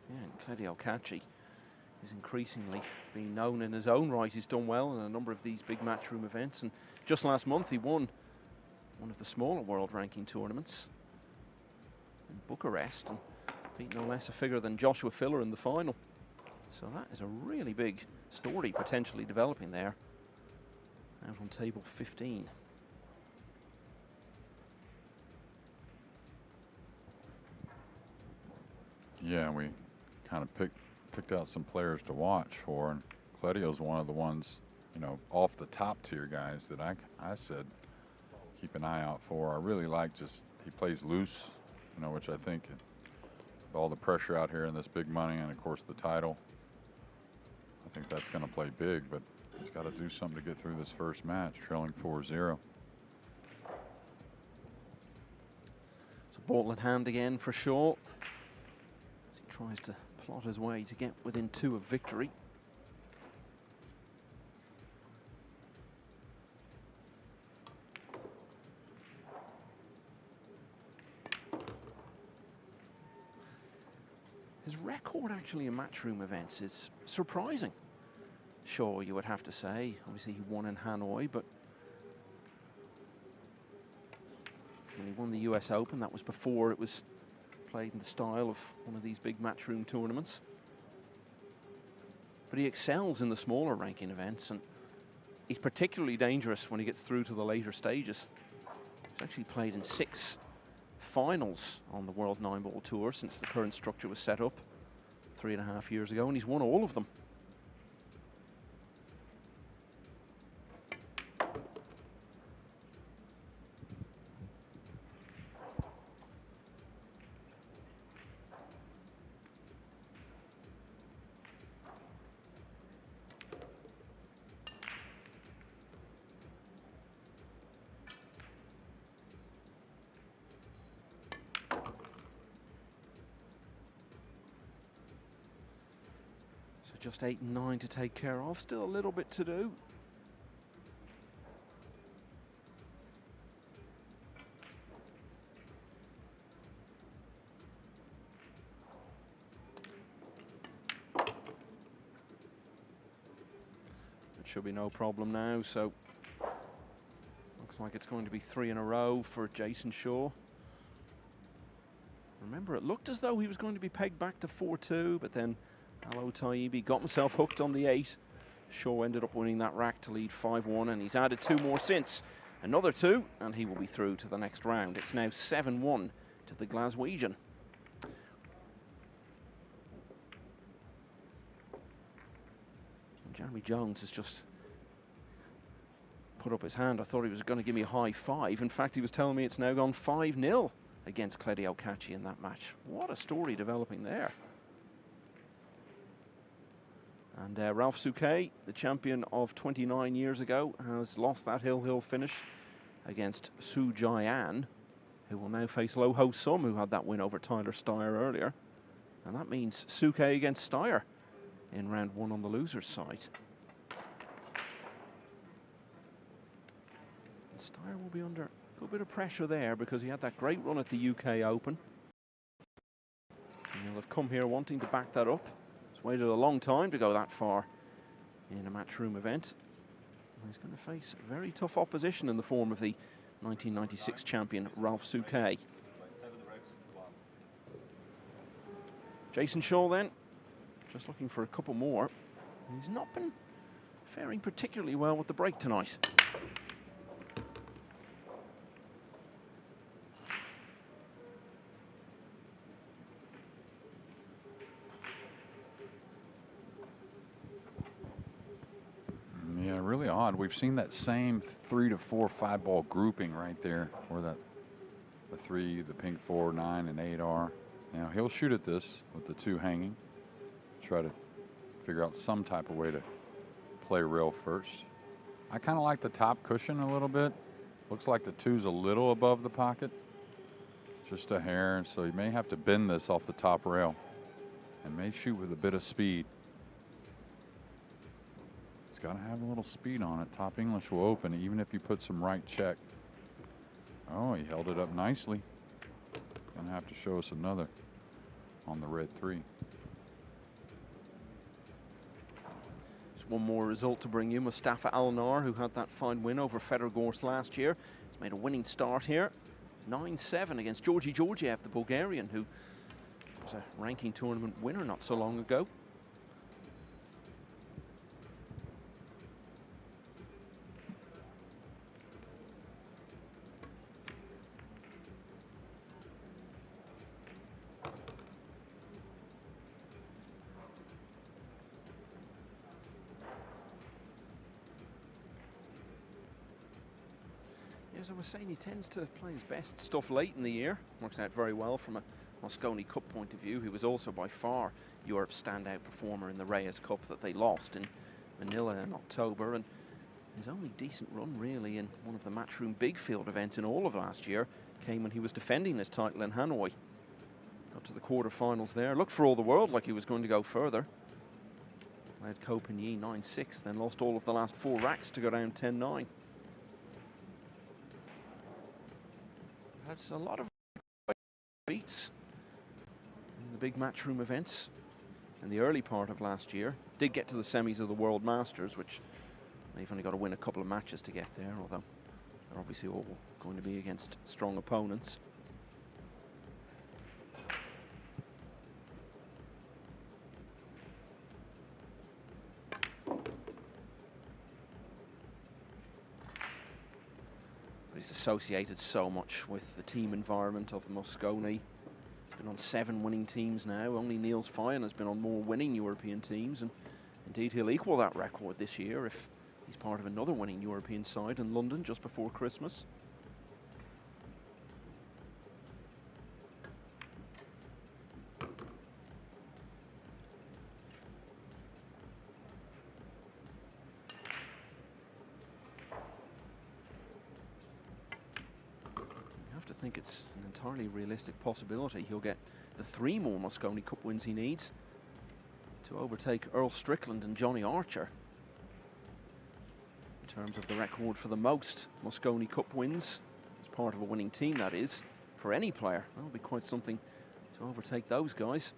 Yeah, and Claudio Kachi is increasingly being known in his own right. He's done well in a number of these big matchroom events, and just last month he won one of the smaller world ranking tournaments in Bucharest and beat no less a figure than Joshua Filler in the final. So that is a really big story potentially developing there out on table 15. Yeah, we kind of picked out some players to watch for, and Claudio's one of the ones, you know, off the top tier guys that I said keep an eye out for. I really like just, he plays loose, you know, which I think with all the pressure out here in this big money and, of course, the title, I think that's going to play big, but he's got to do something to get through this first match, trailing 4-0. It's a ball in hand again for Shaw as he tries to plot his way to get within 2 of victory. His record actually in matchroom events is surprising. Shaw, you would have to say. Obviously he won in Hanoi, but when he won the US Open, that was before it was played in the style of one of these big matchroom tournaments. But he excels in the smaller ranking events, and he's particularly dangerous when he gets through to the later stages. He's actually played in 6 finals on the World 9-Ball Tour since the current structure was set up 3.5 years ago, and he's won all of them. Just 8 and 9 to take care of. Still a little bit to do. It should be no problem now. So looks like it's going to be 3 in a row for Jason Shaw. Remember, it looked as though he was going to be pegged back to 4-2, but then Alo Taibbi got himself hooked on the 8. Shaw ended up winning that rack to lead 5-1, and he's added 2 more since. Another 2, and he will be through to the next round. It's now 7-1 to the Glaswegian. Jeremy Jones has just put up his hand. I thought he was going to give me a high 5. In fact, he was telling me it's now gone 5-0 against Claudio Cacci in that match. What a story developing there. And Ralph Souquet, the champion of 29 years ago, has lost that hill finish against Su Jian, who will now face Lo Ho Sum, who had that win over Tyler Steyer earlier. And that means Souquet against Steyer in round 1 on the loser's side. And Steyer will be under a good bit of pressure there because he had that great run at the UK Open. And he'll have come here wanting to back that up. Waited a long time to go that far in a matchroom event. And he's going to face very tough opposition in the form of the 1996 champion Ralph Souquet. Jason Shaw then, just looking for a couple more. He's not been faring particularly well with the break tonight. Really odd. We've seen that same 3 to 4 5-ball grouping right there, where that the 3, the pink 4, 9, and 8 are. Now he'll shoot at this with the 2 hanging. Try to figure out some type of way to play rail first. I kind of like the top cushion a little bit. Looks like the 2's a little above the pocket, just a hair, and so you may have to bend this off the top rail and may shoot with a bit of speed. It's got to have a little speed on it. Top English will open even if you put some right check. Oh, he held it up nicely. Gonna have to show us another on the red 3. Just one more result to bring you. Mustafa Alnar, who had that fine win over Federgors last year, has made a winning start here. 9-7 against Georgi Georgiev, the Bulgarian, who was a ranking tournament winner not so long ago. as I was saying, he tends to play his best stuff late in the year. Works out very well from a Mosconi Cup point of view. He was also by far Europe's standout performer in the Reyes Cup that they lost in Manila in October. And his only decent run, really, in one of the Matchroom Big Field events in all of last year came when he was defending his title in Hanoi. Got to the quarterfinals there. Looked for all the world like he was going to go further. Led Copenhagen 9-6, then lost all of the last 4 racks to go down 10-9. That's a lot of beats in the big Matchroom events in the early part of last year. Did get to the semis of the World Masters, which they've only got to win a couple of matches to get there, although they're obviously all going to be against strong opponents. But he's associated so much with the team environment of the Mosconi. He's been on 7 winning teams now. Only Niels Feyen has been on more winning European teams, and indeed he'll equal that record this year if he's part of another winning European side in London just before Christmas. I think it's an entirely realistic possibility he'll get the 3 more Mosconi Cup wins he needs to overtake Earl Strickland and Johnny Archer in terms of the record for the most Mosconi Cup wins as part of a winning team, that is, for any player. That'll be quite something to overtake those guys.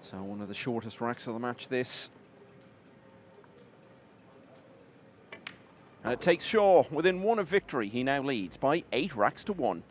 So one of the shortest racks of the match, this. And it takes Shaw within 1 of victory. He now leads by 8 racks to 1.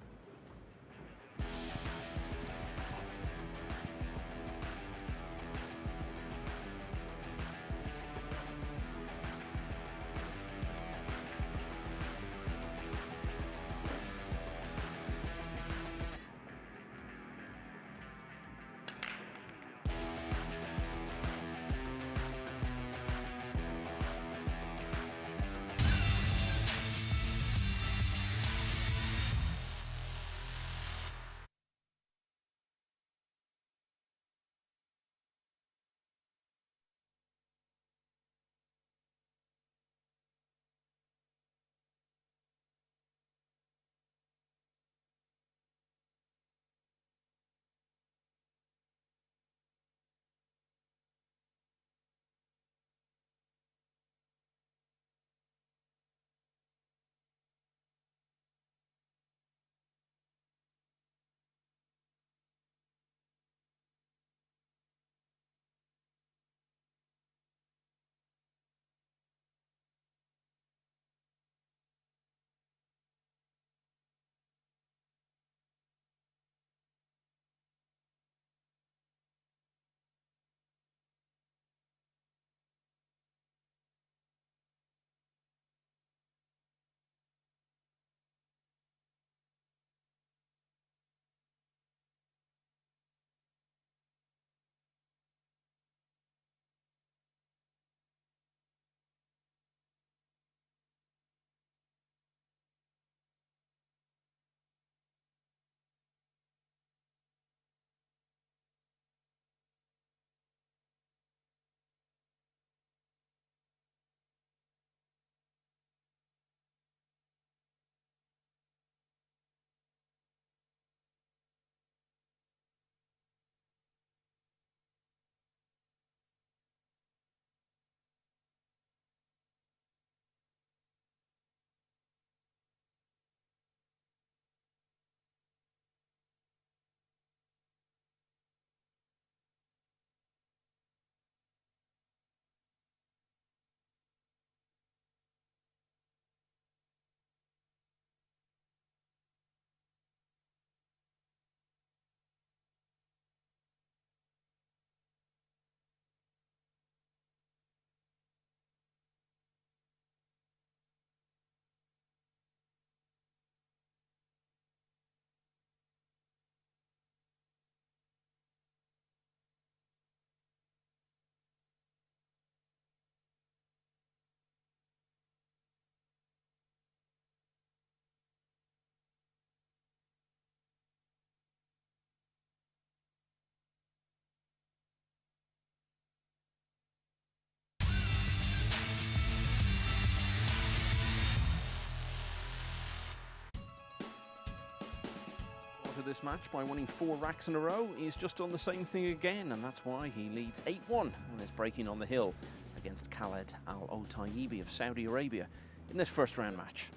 started this match by winning 4 racks in a row. He's just done the same thing again, and that's why he leads 8-1 and is breaking on the hill against Khaled Al Otaibi of Saudi Arabia in this first round match.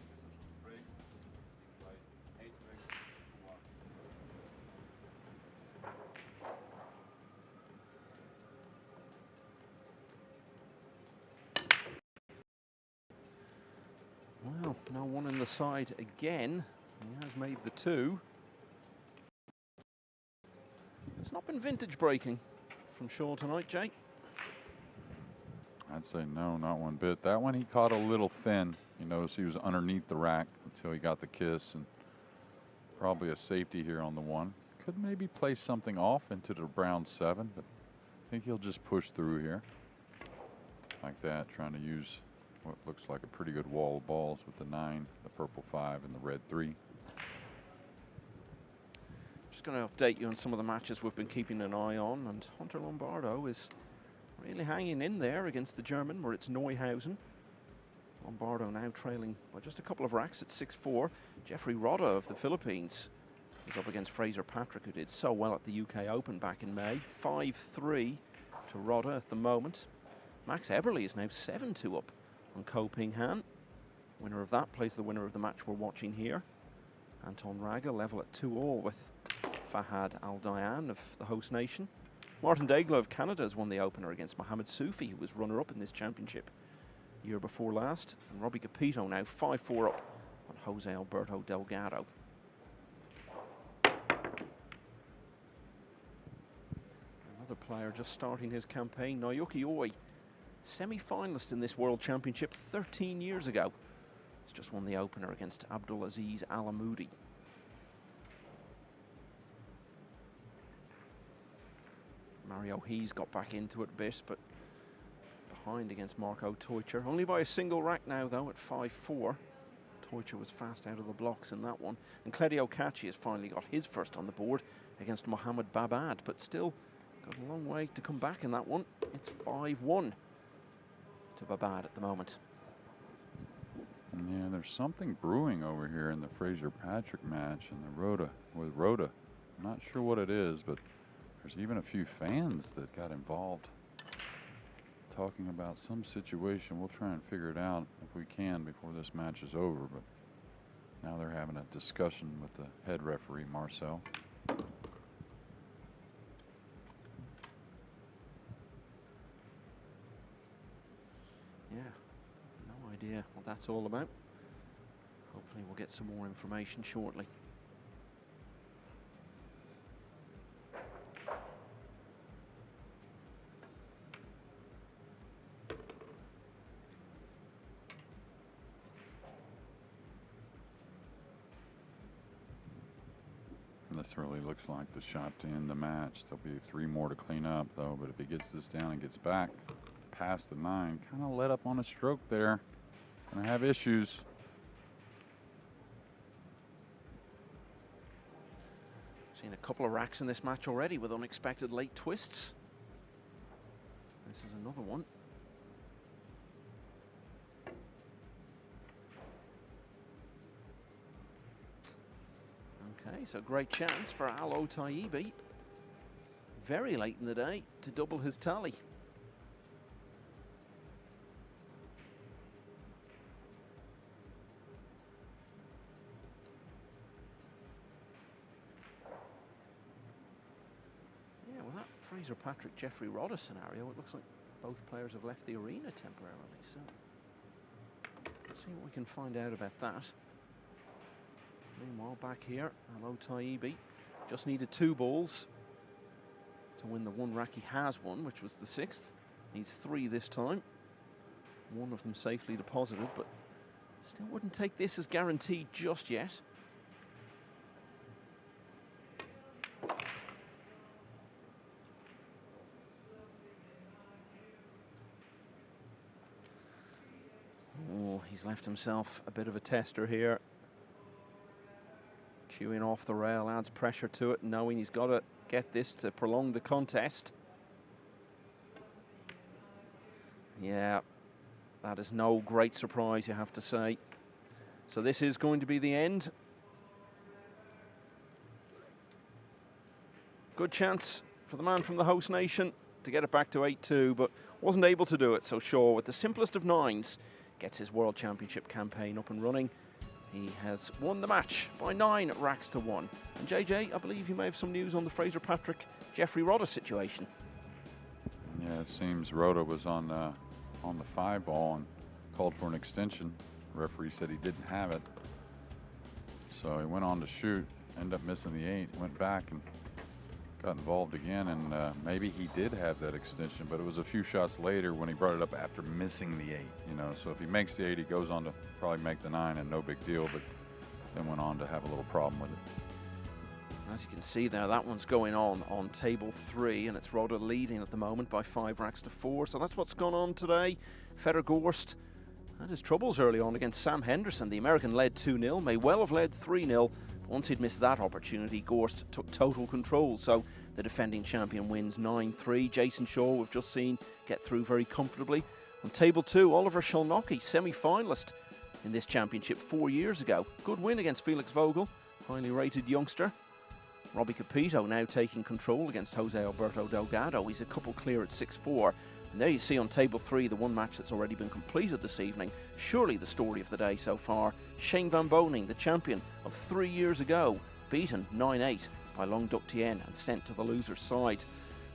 Well, no one in the side again. He has made the 2. It's not been vintage breaking from Shaw tonight, Jake. I'd say no, not one bit. That one he caught a little thin. You notice he was underneath the rack until he got the kiss, and probably a safety here on the 1. Could maybe play something off into the brown 7, but I think he'll just push through here like that, trying to use what looks like a pretty good wall of balls with the 9, the purple 5, and the red 3. Just going to update you on some of the matches we've been keeping an eye on, and Hunter Lombardo is really hanging in there against the German, where it's Neuhausen. Lombardo now trailing by just a couple of racks at 6-4. Jeffrey Rodda of the Philippines is up against Fraser Patrick, who did so well at the UK Open back in May. 5-3 to Rodda at the moment. Max Eberle is now 7-2 up on Ko Ping Han. Winner of that plays the winner of the match we're watching here. Anton Raga level at 2-all with Fahad Al-Dayan of the host nation. Martin Daigle of Canada has won the opener against Mohamed Soufi, who was runner-up in this championship year before last. And Robbie Capito now 5-4 up on Jose Alberto Delgado. Another player just starting his campaign, Naoki Oi, semi-finalist in this World Championship 13 years ago. He's just won the opener against Abdulaziz Alamoudi. Mario Hees got back into it a bit, but behind against Marco Teucher. Only by a single rack now, though, at 5-4. Teucher was fast out of the blocks in that one. And Claudio Cacci has finally got his first on the board against Mohamed Babad, but still got a long way to come back in that one. It's 5-1 to Babad at the moment. Yeah, there's something brewing over here in the Fraser Patrick match and the Rodda with Rodda. I'm not sure what it is, but there's even a few fans that got involved talking about some situation. We'll try and figure it out if we can before this match is over, but now they're having a discussion with the head referee, Marcel. Yeah, no idea what that's all about. Hopefully we'll get some more information shortly. This really looks like the shot to end the match. There'll be 3 more to clean up, though, but if he gets this down and gets back past the 9, kind of let up on a stroke there. Gonna have issues. Seen a couple of racks in this match already with unexpected late twists. This is another one. Okay, so great chance for Al Otaibi very late in the day to double his tally. Yeah, well, that Fraser Patrick Jeffrey Rodda scenario, it looks like both players have left the arena temporarily, so let's see what we can find out about that. Meanwhile, back here, Al Otaibi just needed 2 balls to win the 1 rack he has won, which was the 6th. Needs 3 this time. 1 of them safely deposited, but still wouldn't take this as guaranteed just yet. Oh, he's left himself a bit of a tester here. Queuing off the rail adds pressure to it, knowing he's got to get this to prolong the contest. Yeah, that is no great surprise, you have to say. So this is going to be the end. Good chance for the man from the host nation to get it back to 8-2, but wasn't able to do it. So Shaw, with the simplest of nines, gets his World Championship campaign up and running. He has won the match by 9 racks to 1. And JJ, I believe you may have some news on the Fraser Patrick, Jeffrey Rodda situation. Yeah, it seems Rodda was on the 5 ball and called for an extension. The referee said he didn't have it. So he went on to shoot, ended up missing the 8, went back and got involved again, and maybe he did have that extension, but it was a few shots later when he brought it up after missing the 8, you know. So if he makes the 8, he goes on to probably make the 9 and no big deal, but then went on to have a little problem with it. As you can see there, that one's going on table 3, and it's Rodda leading at the moment by 5 racks to 4. So that's what's gone on today. Federer Gorst had his troubles early on against Sam Henderson. The American led 2-0, may well have led 3-0. Once he'd missed that opportunity, Gorst took total control. So the defending champion wins 9-3. Jason Shaw, we've just seen, get through very comfortably. On table 2, Oliver Szolnocki, semi-finalist in this championship 4 years ago. Good win against Felix Vogel, highly rated youngster. Robbie Capito now taking control against Jose Alberto Delgado. He's a couple clear at 6-4. And there you see on table 3 the one match that's already been completed this evening. Surely the story of the day so far. Shane Van Boening, the champion of 3 years ago, beaten 9-8 by Long Duc Tien and sent to the loser's side.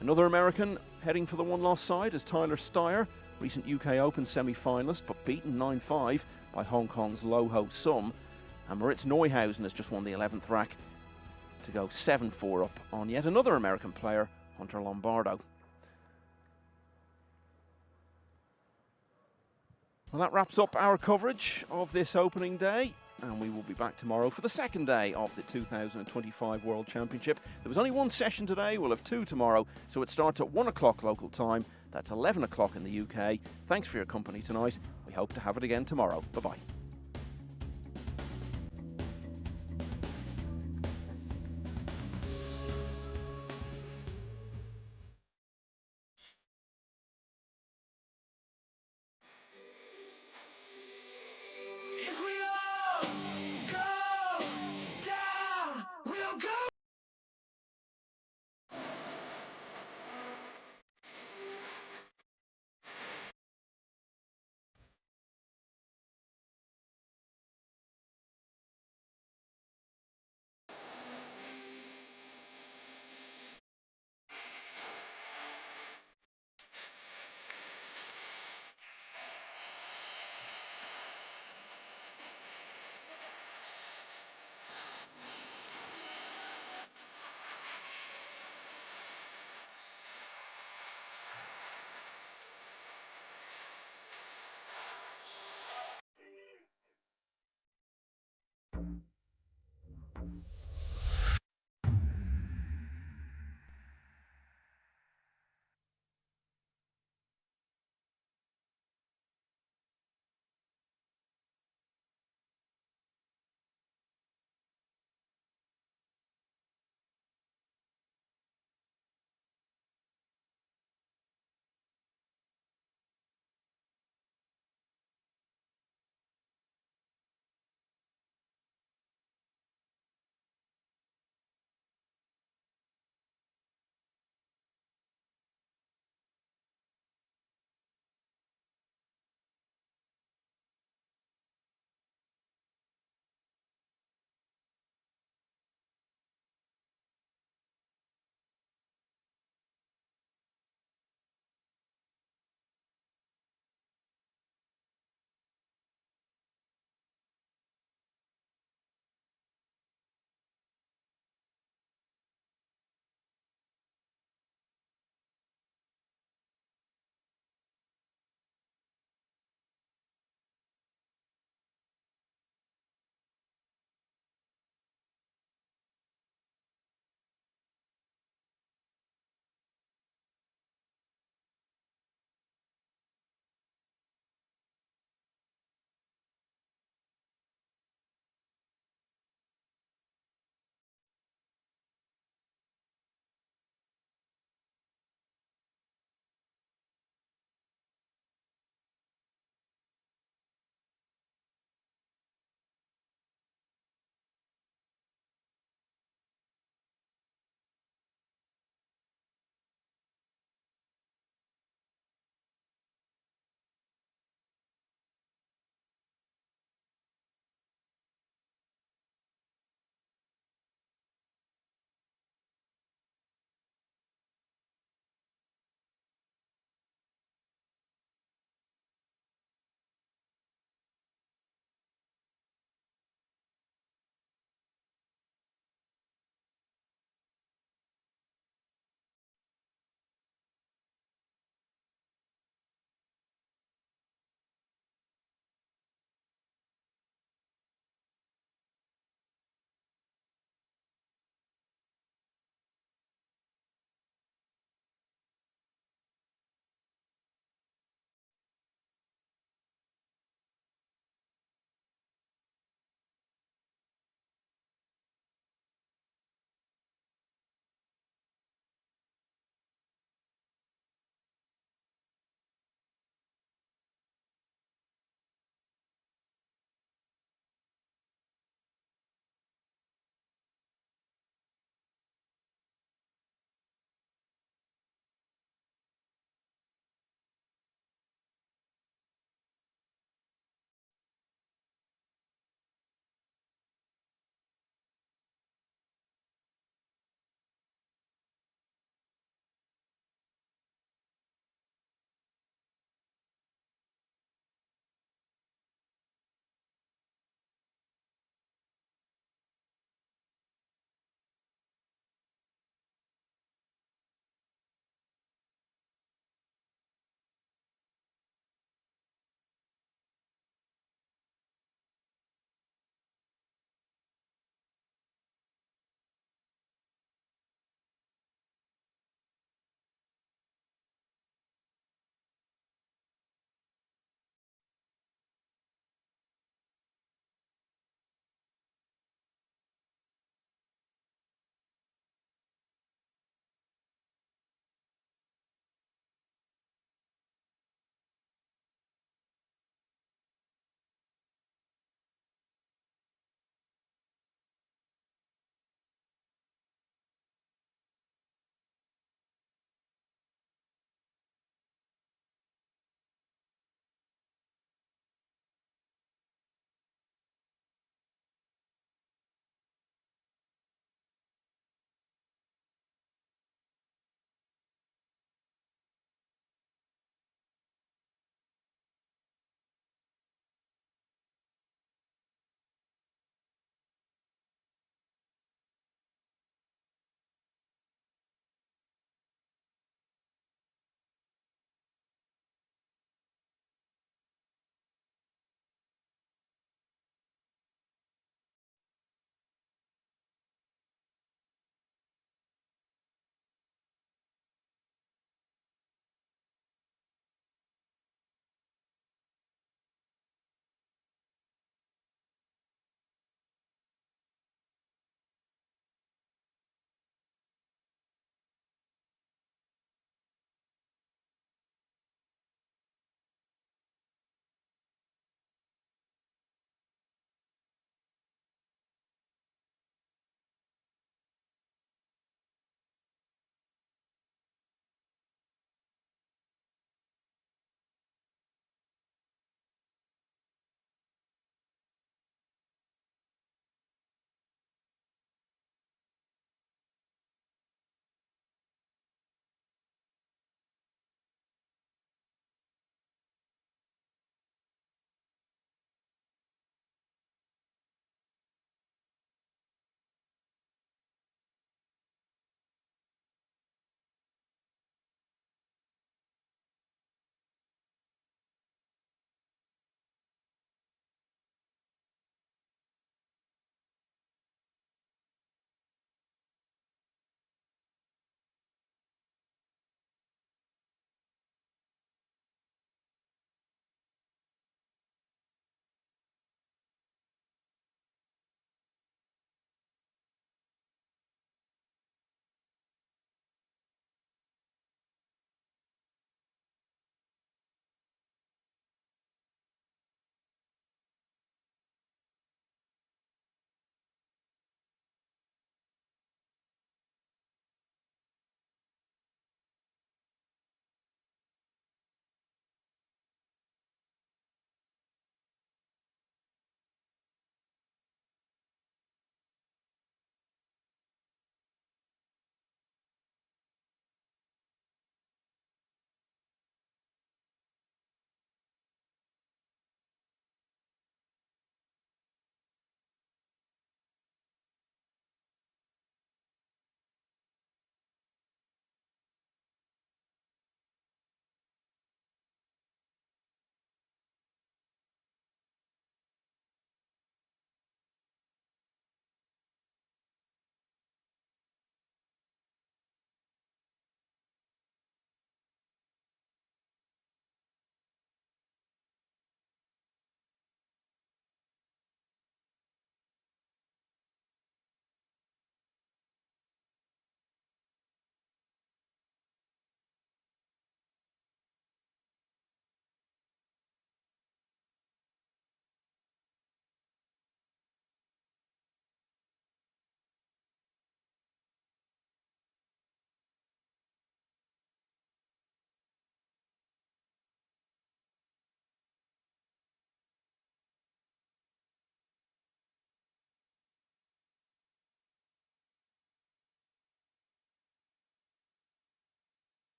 Another American heading for the one-loss side is Tyler Steyer, recent UK Open semi-finalist, but beaten 9-5 by Hong Kong's Lo Ho Sum. And Moritz Neuhausen has just won the 11th rack to go 7-4 up on yet another American player, Hunter Lombardo. Well, that wraps up our coverage of this opening day, and we will be back tomorrow for the second day of the 2025 World Championship. There was only one session today, we'll have 2 tomorrow, so it starts at 1 o'clock local time. That's 11 o'clock in the UK. Thanks for your company tonight. We hope to have it again tomorrow. Bye-bye.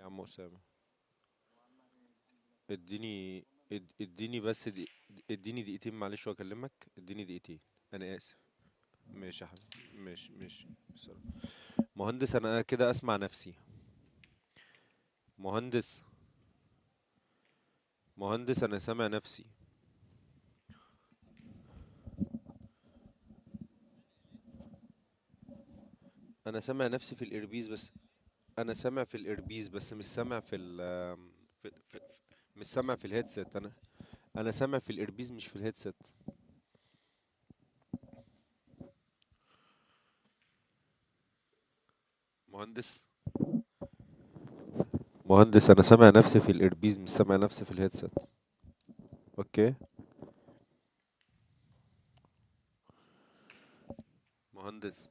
عم أسامة، اديني اديني بس اديني دقيقتين معلش واكلمك، اديني دقيقتين. انا اسف. ماشي يا حبيبي، ماشي. سلام. مهندس انا كده اسمع نفسي. مهندس مهندس انا سامع نفسي. انا سامع نفسي في الايربيز بس. انا سامع في الايربيز بس مش سامع في ال مش سامع في الهيدسет. انا سامع في الايربيز مش في الهيدسет. مهندس مهندس انا سامع نفسي في الايربيز مش سامع نفسي في الهيدسет. اوكي. مهندس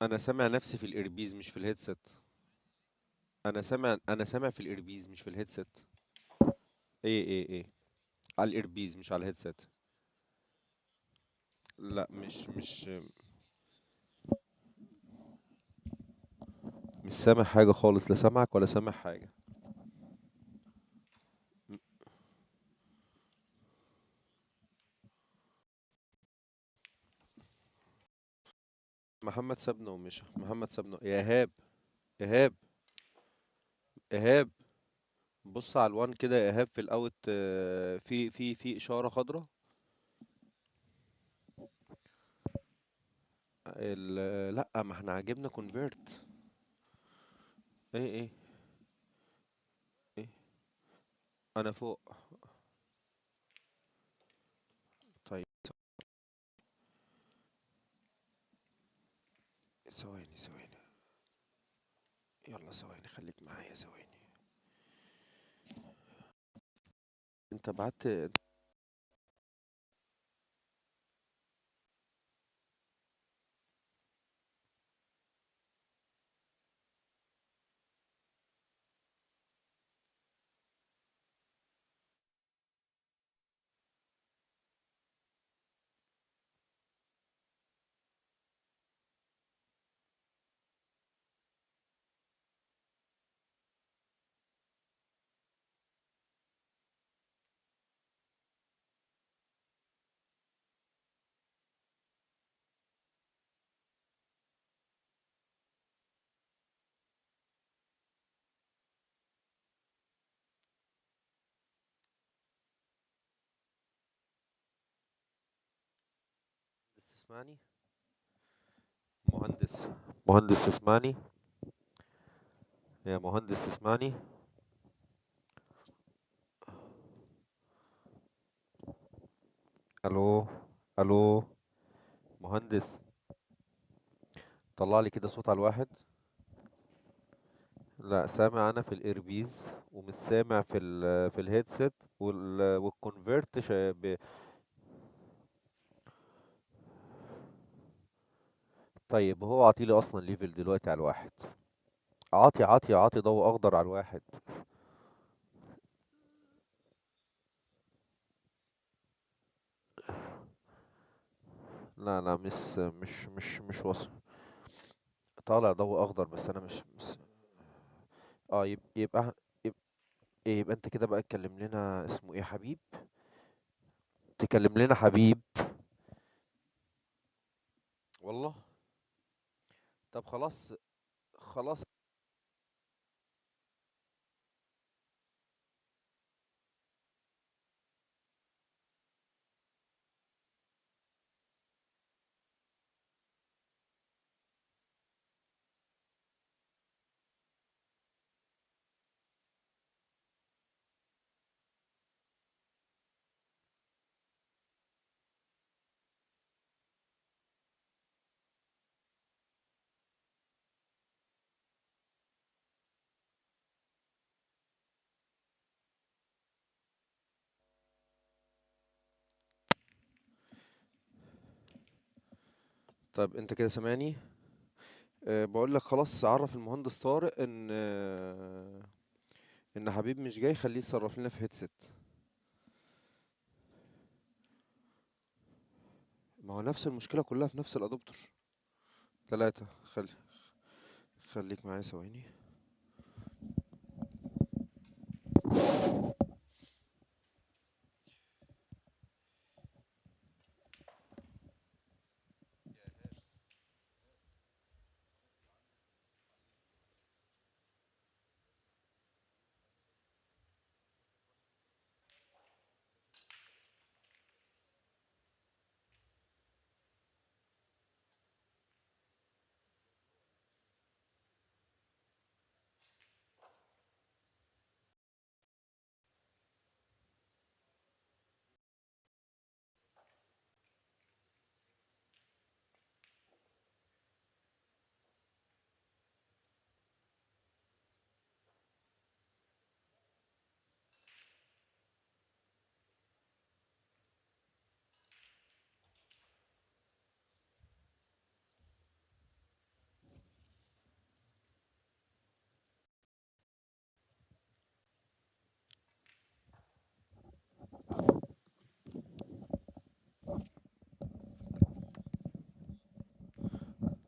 انا سامع نفسي في الايربيز مش في الهيدسет. انا سامع في الايربيز مش في الهيدسет. ايه على الايربيز مش على الهيدسет. لا مش سامع حاجة خالص، لا سامعك ولا سامع حاجة. م- محمد سابنا ومشى. محمد سابنا يا ايهاب. ايهاب ايهاب بص على الوان كده يا ايهاب، في الاوت في اشارة خضراء. لا ما احنا عاجبنا كونفيرت. ايه ايه انا فوق. طيب ثواني. يلا ثواني خليك معايا ثواني. انت بعت. تسمعني؟ مهندس مهندس تسمعني؟ يا مهندس تسمعني؟ الو الو مهندس، طلع لي كده صوت على الواحد. لا سامع انا في الايربيز ومش سامع في الهيدسет والكونفرت طيب هو عاطيلي اصلا ليفل دلوقتي على الواحد. عاطي ضوء اخضر على الواحد. لا مش واصل. طالع ضوء اخضر بس انا مش اه يبقى يبقى انت كده بقى اتكلم لنا اسمه ايه حبيب. تكلم لنا حبيب. والله. طب خلاص. طب انت كده سامعني؟ بقول لك خلاص عرف المهندس طارق ان حبيب مش جاي، خليه يتصرف لنا في هيدسет. ما هو نفس المشكلة كلها في نفس الادوبتر. 3. خليك معايا ثواني.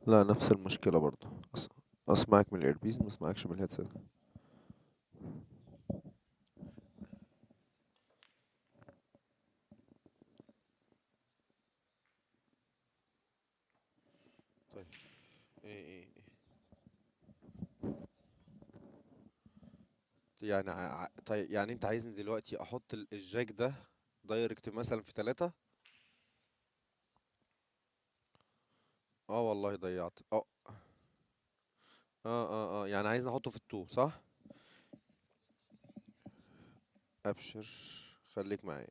لا، نفس المشكلة برضه. اسمعك من الايربيز، ما اسمعكش من الهيدسет. طيب. ايه. يعني طيب، يعني انت عايزني دلوقتي احط الجاك ده دايركت مثلا في 3؟ اه والله ضيعت. يعني عايزني احطه في ال2، صح؟ ابشر، خليك معايا.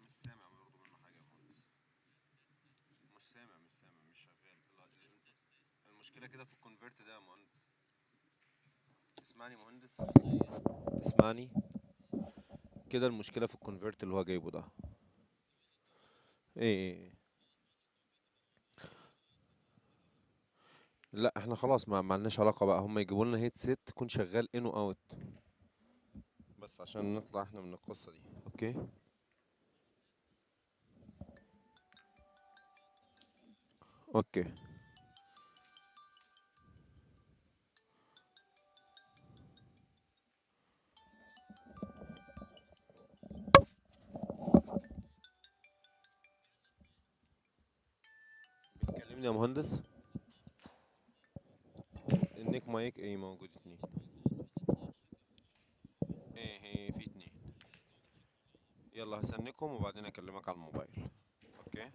مش سامع برضه منه حاجة يا مهندس. مش سامع، مش شغال. المشكلة كده في الكونفرت ده يا مهندس. تسمعني يا مهندس؟ تسمعني؟ كده المشكلة في الكونفرت اللي هو جايبه ده. ايه. لا، احنا خلاص ما لناش علاقة بقى. هم يجيبوا لنا هيدسيت تكون شغال ان واوت، بس عشان نطلع احنا من القصة دي. اوكي. اوكي. بتكلمني يا مهندس؟ النيك مايك ايه موجود 2؟ ايه في 2. يلا هسنكم وبعدين اكلمك على الموبايل. اوكي.